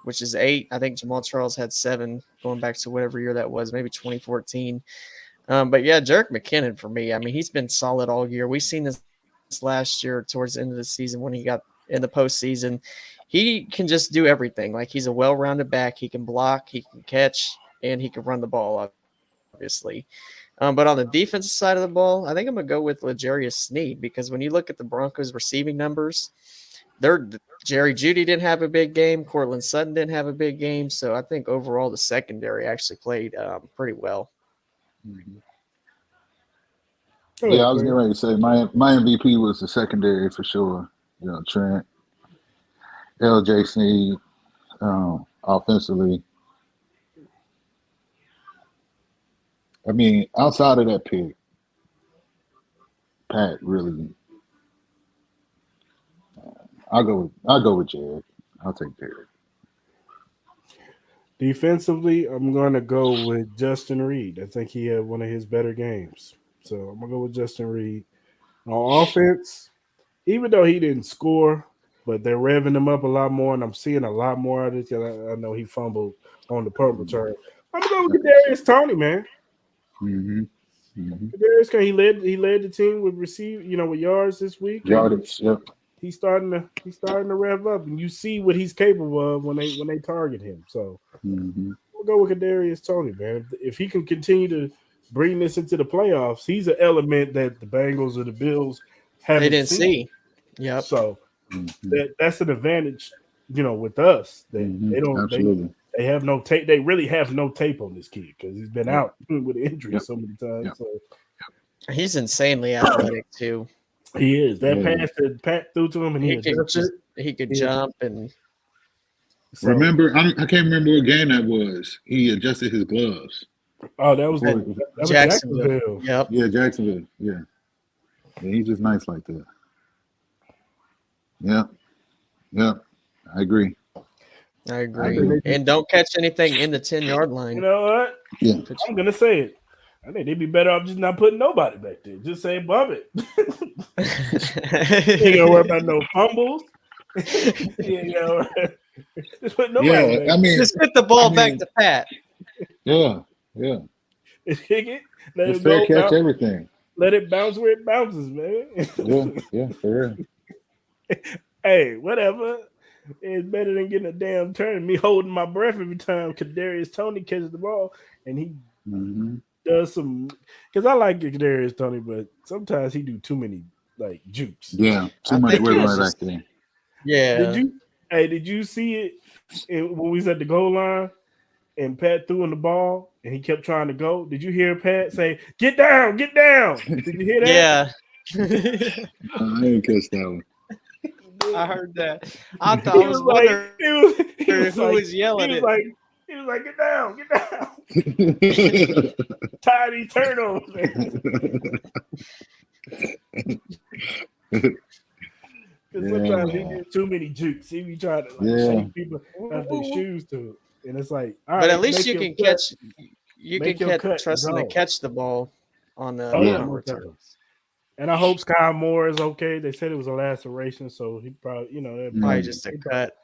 which is 8. I think Jamal Charles had 7 going back to whatever year that was, maybe 2014. But yeah, Jerick McKinnon for me. I mean, he's been solid all year. We've seen this last year towards the end of the season when he got in the postseason. He can just do everything. Like, he's a well-rounded back. He can block, he can catch, and he can run the ball, obviously. But on the defensive side of the ball, I think I'm going to go with L'Jarius Sneed, because when you look at the Broncos receiving numbers, Jerry Jeudy didn't have a big game. Cortland Sutton didn't have a big game. So I think overall the secondary actually played pretty well. Yeah, I was getting ready to say my MVP was the secondary for sure. You know, Trent, LJ Sneed, offensively. I mean, outside of that pick, Pat really. I'll go with Jared. I'll take Jared. Defensively, I'm going to go with Justin Reed. I think he had one of his better games. So I'm going to go with Justin Reed. On offense, even though he didn't score, but they're revving him up a lot more, and I'm seeing a lot more of it. I know he fumbled on the punt return. I'm going to go with Kadarius Toney, man. Kadarius, he led the team with with yards this week. Yardage, yep. He's starting to rev up, and you see what he's capable of when they target him. So we'll go with Kadarius Toney, man. If he can continue to bring this into the playoffs, he's an element that the Bengals or the Bills haven't didn't seen. see. Yep. So that's an advantage, with us. That they have no tape. They really have no tape on this kid because he's been out with injury so many times. So he's insanely athletic too. He is. That pass that Pat threw to him, and he could jump and. So, remember, I can't remember what game that was. He adjusted his gloves. Oh, that was Jacksonville. Yep. Yeah, Jacksonville. Yeah, he's just nice like that. Yeah. I agree. And don't catch anything in the 10-yard line. You know what? Yeah. I'm gonna say it. I think they'd be better off just not putting nobody back there. Just say bump it. You ain't gonna worry about no fumbles. Just put nobody back. I mean, just hit the ball back to Pat. Yeah. Kick it. Let Just it fair go, catch bounce. Everything. Let it bounce where it bounces, man. Yeah, for real. Hey, whatever. It's better than getting a damn turn. Me holding my breath every time Kadarius Toney catches the ball, and he does some. Because I like Kadarius Toney, but sometimes he do too many jukes. Yeah, too much wiggle back there. Yeah. Did you see it when we was at the goal line and Pat threw in the ball and he kept trying to go? Did you hear Pat say, "Get down, get down"? Did you hear that? Yeah. I didn't catch that one. I heard that. I thought I was wondering who was yelling it. He was like, "Get down, get down." Tiny turnovers. Because sometimes he did too many jukes. He be trying to shake people out their shoes to it. And it's like, all right, but at least you can catch. You can trust him to catch the ball on the returns. And I hope Sky Moore is okay. They said it was a laceration, so he probably, probably just a cut.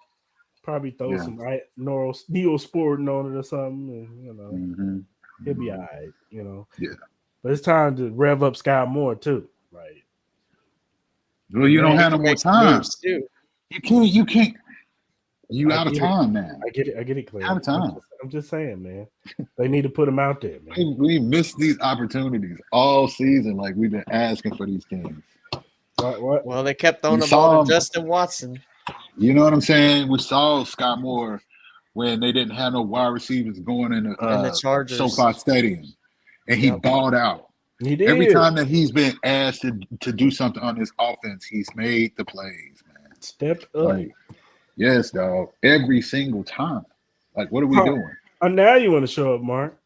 Probably throw some Neosporin on it or something, and he'll be all right. Yeah. But it's time to rev up Sky Moore too, right? Well, you don't have no more time. You can't. You out of time now. I get it, Clarence. Out of time. I'm just saying, man. They need to put him out there, man. We missed these opportunities all season. Like we've been asking for these things. What? Well, they kept throwing the ball to Justin Watson. You know what I'm saying? We saw Scott Moore when they didn't have no wide receivers going in the Chargers SoFi Stadium, and he balled out. He did. Every time that he's been asked to do something on his offense, he's made the plays, man. Stepped up. Yes, dog. Every single time. What are we doing? Now you want to show up, Mark.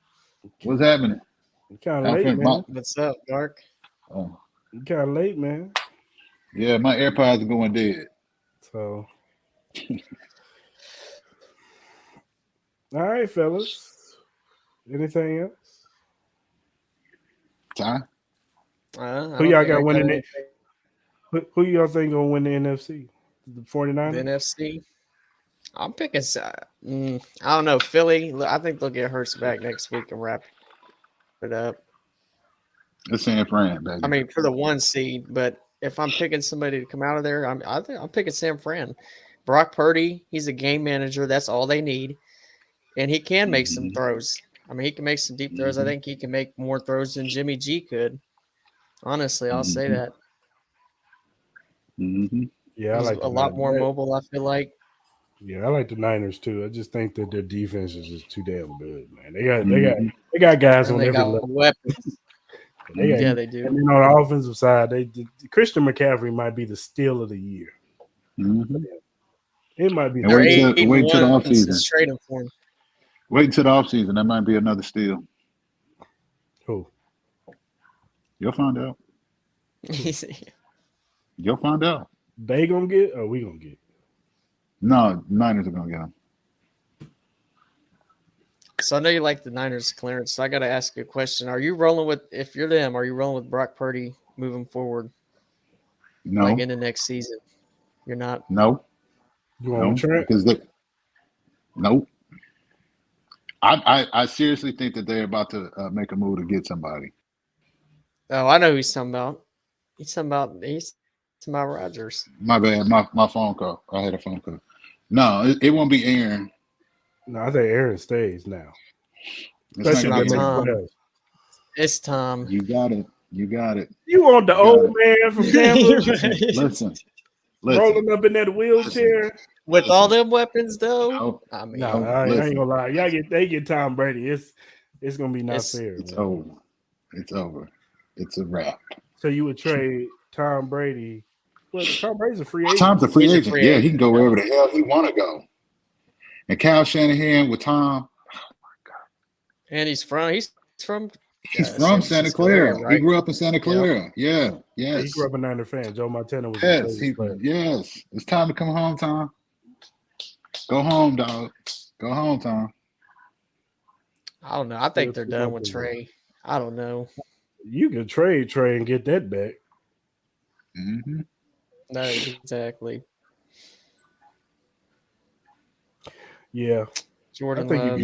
What's happening? You kind of late, man. What's up, Mark? Oh. You kind of late, man. Yeah, my AirPods are going dead. So. All right, fellas. Anything else? Ty? Who y'all got winning it? Who y'all think gonna win the NFC? The 49ers? The NFC? I'm picking. I don't know. Philly. I think they'll get Hurts back next week and wrap it up. It's San Fran, baby. I mean, for the 1 seed, but if I'm picking somebody to come out of there, I think I'm picking San Fran. Brock Purdy, he's a game manager. That's all they need, and he can make some throws. I mean, he can make some deep throws. I think he can make more throws than Jimmy G could. Honestly, I'll say that. Yeah, I He's like a lot more mobile, I feel like. Yeah, I like the Niners too. I just think that their defense is just too damn good, man. They got guys And on they every got level. weapons. Yeah, they do. And then on the offensive side, Christian McCaffrey might be the steal of the year. It might be. And wait till the offseason. Straight up for him. Wait until the offseason. That might be another steal. Who? You'll find out. You'll find out. They gonna get, or we gonna get? No, Niners are gonna get him. So I know you like the Niners, Clarence. So I got to ask you a question. Are you rolling with, if you're them, are you rolling with Brock Purdy moving forward? No. Like in the next season? You're not? No. You want to because nope. I seriously think that they're about to make a move to get somebody. Oh, I know who he's talking about. He's talking about Rodgers. My bad. My phone call. I had a phone call. No, it won't be Aaron. No, I think Aaron stays now. It's not Tom. It's Tom. You got it. You got it. You want the old man from Denver? Listen. Rolling up in that wheelchair with all them weapons, though. No, I mean, I ain't gonna lie. They get Tom Brady. It's gonna be not fair. It's over. It's over. It's a wrap. So you would trade Tom Brady? Well, Tom Brady's a free agent. Tom's a free agent. Yeah, he can go wherever the hell he want to go. And Kyle Shanahan with Tom. Oh my God. And he's from Santa Clara. Right? He grew up in Santa Clara. Yeah. Yes. He grew up a Niner fan. Joe Montana was yes. It's time to come home, Tom. Go home, dog. Go home, Tom. I don't know. I think they're done with Trey. I don't know. You can trade Trey and get that back. No, exactly. Yeah. Jordan Love.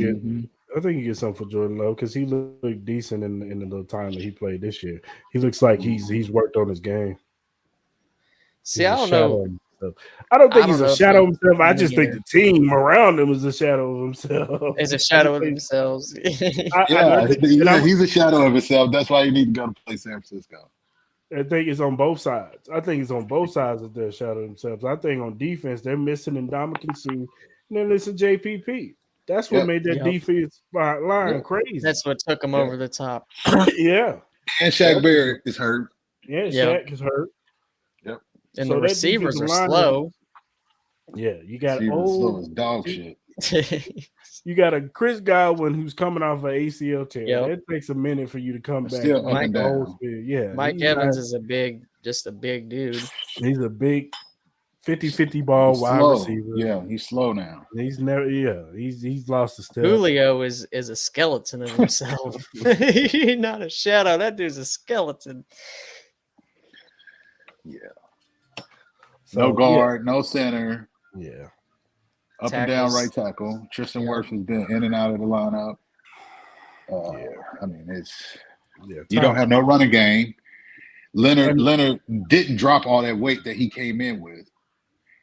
I think you get something for Jordan Love because he looked decent in the little time that he played this year. He looks like he's worked on his game. See, I don't know. I don't think he's a shadow of himself. I just think the team around him is a shadow of himself. It's a shadow of themselves. He's a shadow of himself. That's why you need to go to play San Francisco. I think it's on both sides. I think it's on both sides that they're a shadow of themselves. I think on defense, they're missing Ndamukong Suh, and then listen JPP. That's what made that defense line crazy. That's what took them over the top. Yeah. And Shaq Barrett is hurt. Yeah, Shaq is hurt. Yep. And the receivers are slow. Yeah, you got slow as dog shit. You got a Chris Godwin who's coming off an ACL tear. Yep. It takes a minute for you to come back. Still up and down. Mike Evans is a big dude. He's a big 50-50 ball wide receiver. Yeah, he's slow now. He's lost a step. Julio is a skeleton of himself. He's not a shadow. That dude's a skeleton. Yeah. No guard, no center. Yeah. Up and down right tackle. Tristan Wirfs has been in and out of the lineup. I mean, you don't have no running game. Leonard didn't drop all that weight that he came in with,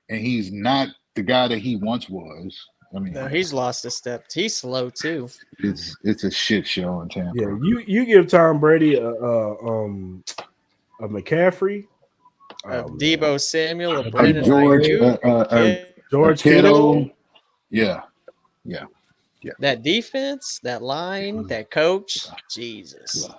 and he's not the guy that he once was. I mean, he's lost a step. He's slow too. It's a shit show in Tampa. Yeah, you give Tom Brady a McCaffrey, Debo Samuel, George Kittle. Yeah. That defense, that line, that coach, Jesus.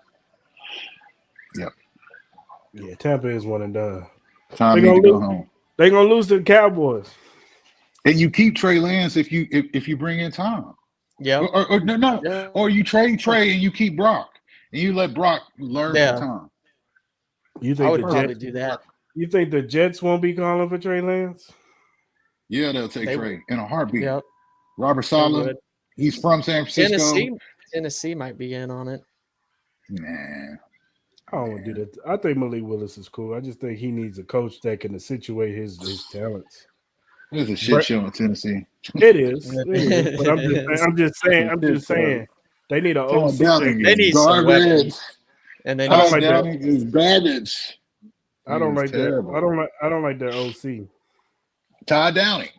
Yeah, Tampa is one and done. Time to go home. They're gonna lose to the Cowboys. And you keep Trey Lance if you bring in Tom. Yeah. Or you trade Trey and you keep Brock and you let Brock learn from Tom. You think I would probably do that. You think the Jets won't be calling for Trey Lance? Yeah, they'll take Trey in a heartbeat. Yep. Robert Saleh, he's from San Francisco. Tennessee might be in on it. Nah. I don't want to do that. I think Malik Willis is cool. I just think he needs a coach that can accentuate his talents. It's a shit show in Tennessee. It is. But I'm just saying. They need an Todd OC. Downing They is need some garbage. weapons. And then don't Todd like that. Downing is garbage. I don't He is like terrible. that. I don't like their OC. Todd Downing.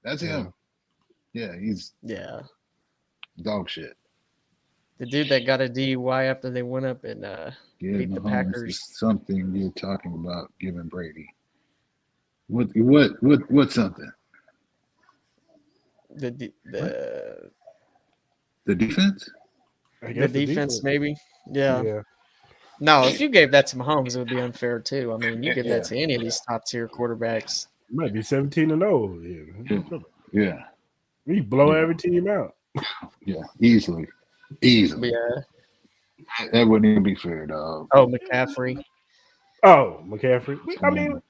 That's Yeah. him. Yeah, he's dog shit. the dude that got a DUI after they went up and beat the Mahomes Packers. is something you're talking about giving Brady. What something? The defense? I guess the defense, maybe. Yeah. Yeah. No, if you gave that to Mahomes, it would be unfair too. I mean, you give that to any of these top tier quarterbacks. Might be 17-0. Yeah. We blow every team out. Yeah, easily. Yeah. That wouldn't even be fair, dog. Oh, McCaffrey. Oh, McCaffrey. I mean,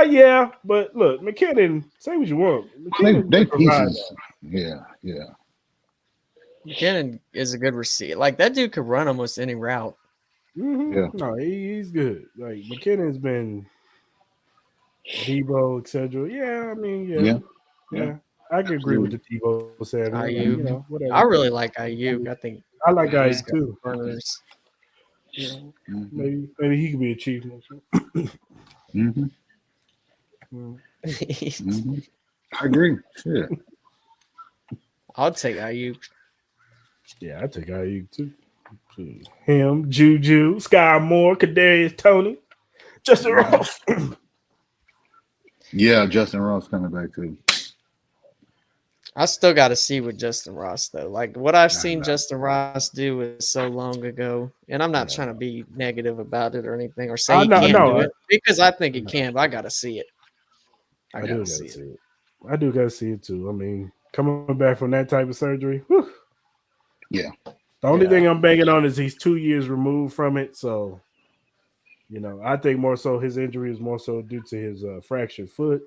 yeah, but look, McKinnon, say what you want. McKinnon They can provide pieces. that. Yeah. McKinnon is a good receiver. Like that dude could run almost any route. Mm-hmm. Yeah. No, he's good. Like McKinnon's been Debo, etc. Yeah, I mean, yeah. I can agree with the Debo saying. Ayuk. Whatever. I really like Ayuk. I think I like guys he's got too. burners. Maybe he could be a chief next year. I agree. Shit. I'll take Ayuk. Yeah, I take Ayuk too. Him, Juju, Sky Moore, Kadarius Toney, Justin Ross. Yeah, Justin Ross coming back too. I still got to see with Justin Ross though. Like what I've seen Justin Ross do is so long ago, and I'm not trying to be negative about it or anything or say he can't do it because I think he can. But I got to see it. I got to see it. I do got to see it too. I mean, coming back from that type of surgery, whew. Yeah. The only thing I'm banking on is he's 2 years removed from it, so I think more so his injury is more so due to his fractured foot,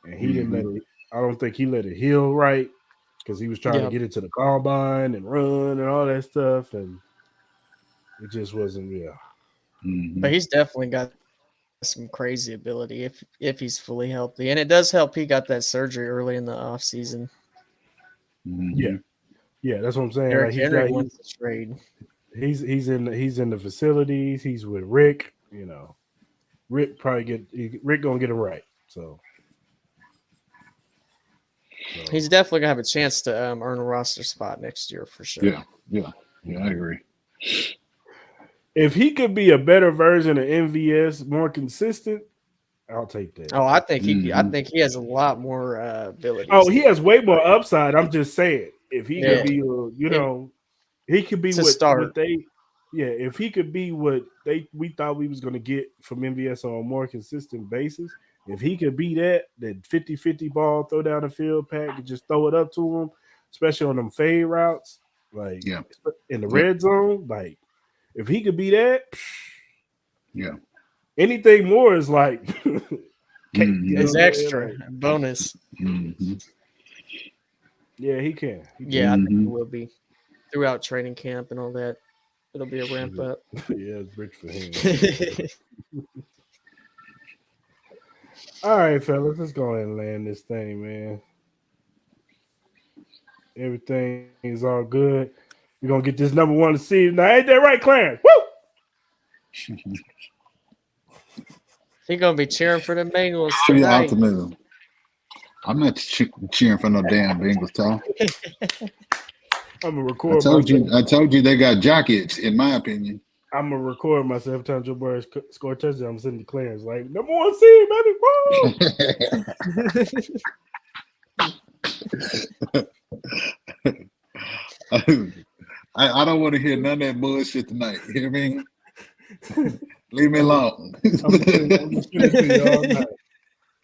and he didn't let it. I don't think he let it heal right because he was trying to get it to the combine and run and all that stuff, and it just wasn't real. But he's definitely got some crazy ability if he's fully healthy, and it does help. He got that surgery early in the off season. Yeah, that's what I'm saying. Derrick Like Henry wants to trade. He's in the facilities. He's with Rick. Rick gonna get him right. So he's definitely gonna have a chance to earn a roster spot next year for sure. Yeah, I agree. If he could be a better version of MVS, more consistent, I'll take that. Oh, I think he has a lot more ability. Oh, he has way more upside. I'm just saying, if he could be, he could be what they. Yeah, if he could be what we thought we was going to get from MVS on a more consistent basis, if he could be that 50-50 ball, throw down the field pack and just throw it up to him, especially on them fade routes, like in the red zone, like if he could be that, anything more is like it's extra bonus. Yeah, he can. I think he will be throughout training camp and all that. It'll be a ramp up. Yeah, it's rich for him. All right, fellas, let's go ahead and land this thing, man. Everything is all good. We're gonna get this number one seed. Now, ain't that right, Clarence? Woo! He gonna be cheering for the Bengals tonight. tonight. I'm not cheering for no damn Bengals, Tom. I'm gonna record. I told you they got jackets. In my opinion, I'm gonna record myself every time Joe Burrow score a touchdown. I'm sending the Clarence like number one seed, baby. Woo! I don't want to hear none of that bullshit tonight. You hear me? Leave me alone. I'm just to you all night.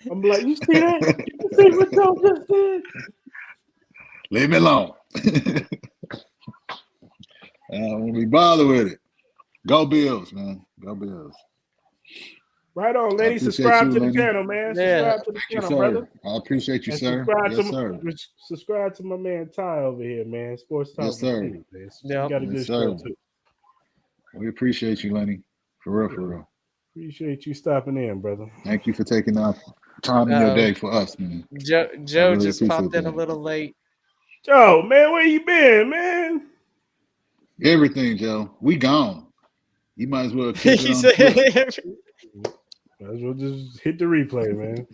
I'm like, you see that? You see what y'all just did? Leave me alone. I don't want to be bothered with it. Go Bills, man. Go Bills. Right on, lady. Subscribe to the channel, man. Subscribe to the channel, brother. I appreciate you, sir. Subscribe to my man Ty over here, man. Sports Talk. Yes, sir. You got a good show, too. We appreciate you, Lenny. For real. Appreciate you stopping in, brother. Thank you for taking the Time in your day for us, man. Joe really just appreciate popped in a that. little late. Joe, man, where you been, man? Everything, Joe. We gone. You might as well keep it He on the flip. said, Might as well just hit the replay, man.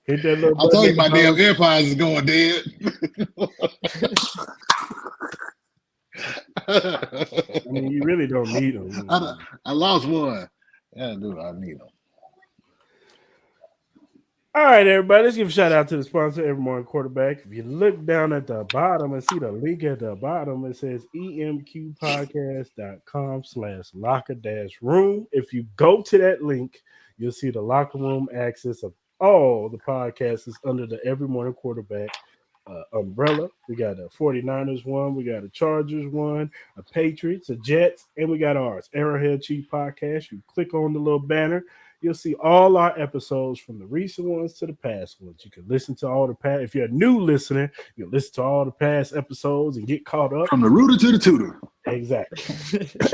Hit that little I button. told you at my the damn bottom. AirPods is going dead. I mean, you really don't need them. I lost one. Yeah, dude, I need them. All right, everybody, let's give a shout out to the sponsor, Every Morning Quarterback. If you look down at the bottom and see the link at the bottom, it says emqpodcast.com/locker-room. If you go to that link, you'll see the locker room access of all the podcasts is under the Every Morning Quarterback umbrella. We got a 49ers one, we got a Chargers one, a Patriots, a Jets, and we got ours, Arrowhead Chief Podcast. You click on the little banner. You'll see all our episodes from the recent ones to the past ones. You can listen to all the past. If you're a new listener, you can listen to all the past episodes and get caught up. From the rooter to the tutor. Exactly.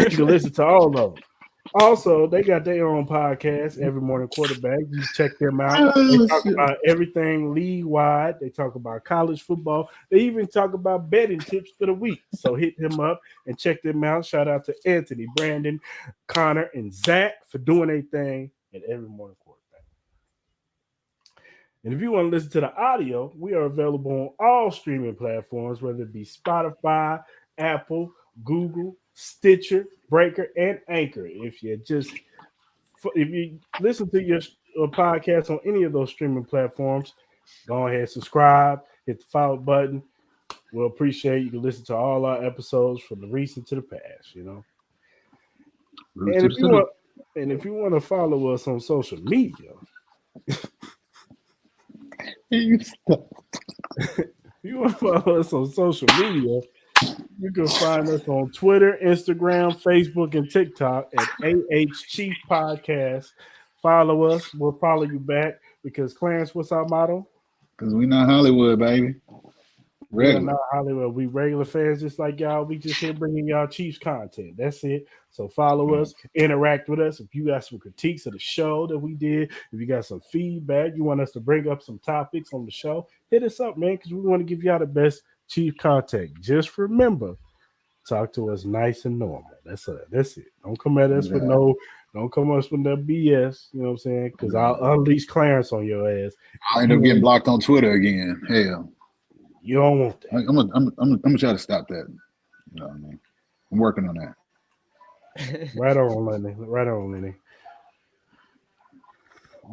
You can listen to all of them. Also, they got their own podcast, Every Morning Quarterback. You check them out. They talk about everything league-wide. They talk about college football. They even talk about betting tips for the week. So hit them up and check them out. Shout out to Anthony, Brandon, Connor, and Zach for doing their thing at Every Morning Quarterback. And if you want to listen to the audio, we are available on all streaming platforms, whether it be Spotify, Apple, Google, Stitcher, Breaker, and Anchor. If you listen to your podcast on any of those streaming platforms, go ahead and subscribe, hit the follow button. We'll appreciate it. You can listen to all our episodes from the recent to the past, you know. And if you want to follow us on social media, you want to follow us on social media, you can find us on Twitter, Instagram, Facebook, and TikTok at AH Chief Podcast. Follow us. We'll follow you back because, Clarence, what's our motto? Because we not Hollywood, baby. Regular. We are not Hollywood. We regular fans just like y'all. We just here bringing y'all Chiefs content. That's it. So follow us, interact with us. If you got some critiques of the show that we did, if you got some feedback, you want us to bring up some topics on the show, hit us up, man, because we want to give y'all the best Chief content. Just remember, talk to us nice and normal. That's it. Don't come at us with don't come at us with that BS. You know what I'm saying? Because I'll unleash Clarence on your ass. I end up getting blocked on Twitter again. Hell. You don't want that. I'm gonna try to stop that. You know what I mean? I'm working on that. Right on, Lenny. Right on, Lenny.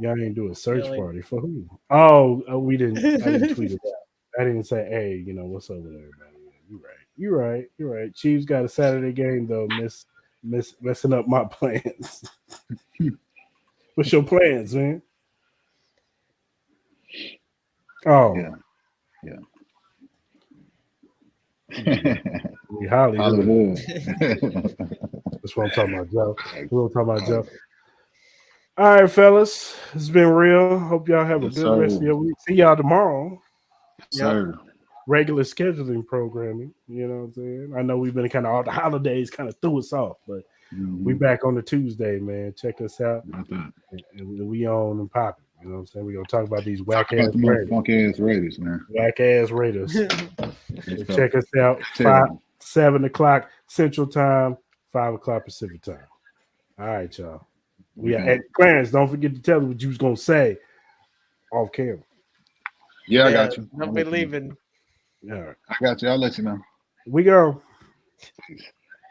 Y'all ain't do a search party for who? Oh, I didn't tweet it out. I didn't say, hey, you know, what's up with everybody? You're right. Chiefs got a Saturday game though, messing up my plans. What's your plans, man? Oh. Yeah. Hollywood. That's what I'm talking about, Joe. All right, fellas. It's been real. Hope y'all have a good rest of your week. See y'all tomorrow. Sir. Regular scheduling programming. You know what I'm saying? I know we've been kind of all the holidays kind of threw us off, but we back on the Tuesday, man. Check us out. And we on and popping. You know what I'm saying? We're gonna talk about these whack ass Raiders. Funk ass Raiders, man. Whack ass Raiders. Check us out. 7 o'clock Central Time, 5 o'clock Pacific Time. All right, y'all. We are at Clarence. Don't forget to tell me what you was gonna say off camera. Yeah, I got you. Don't be leaving. All right. I got you. I'll let you know. We go. Peace.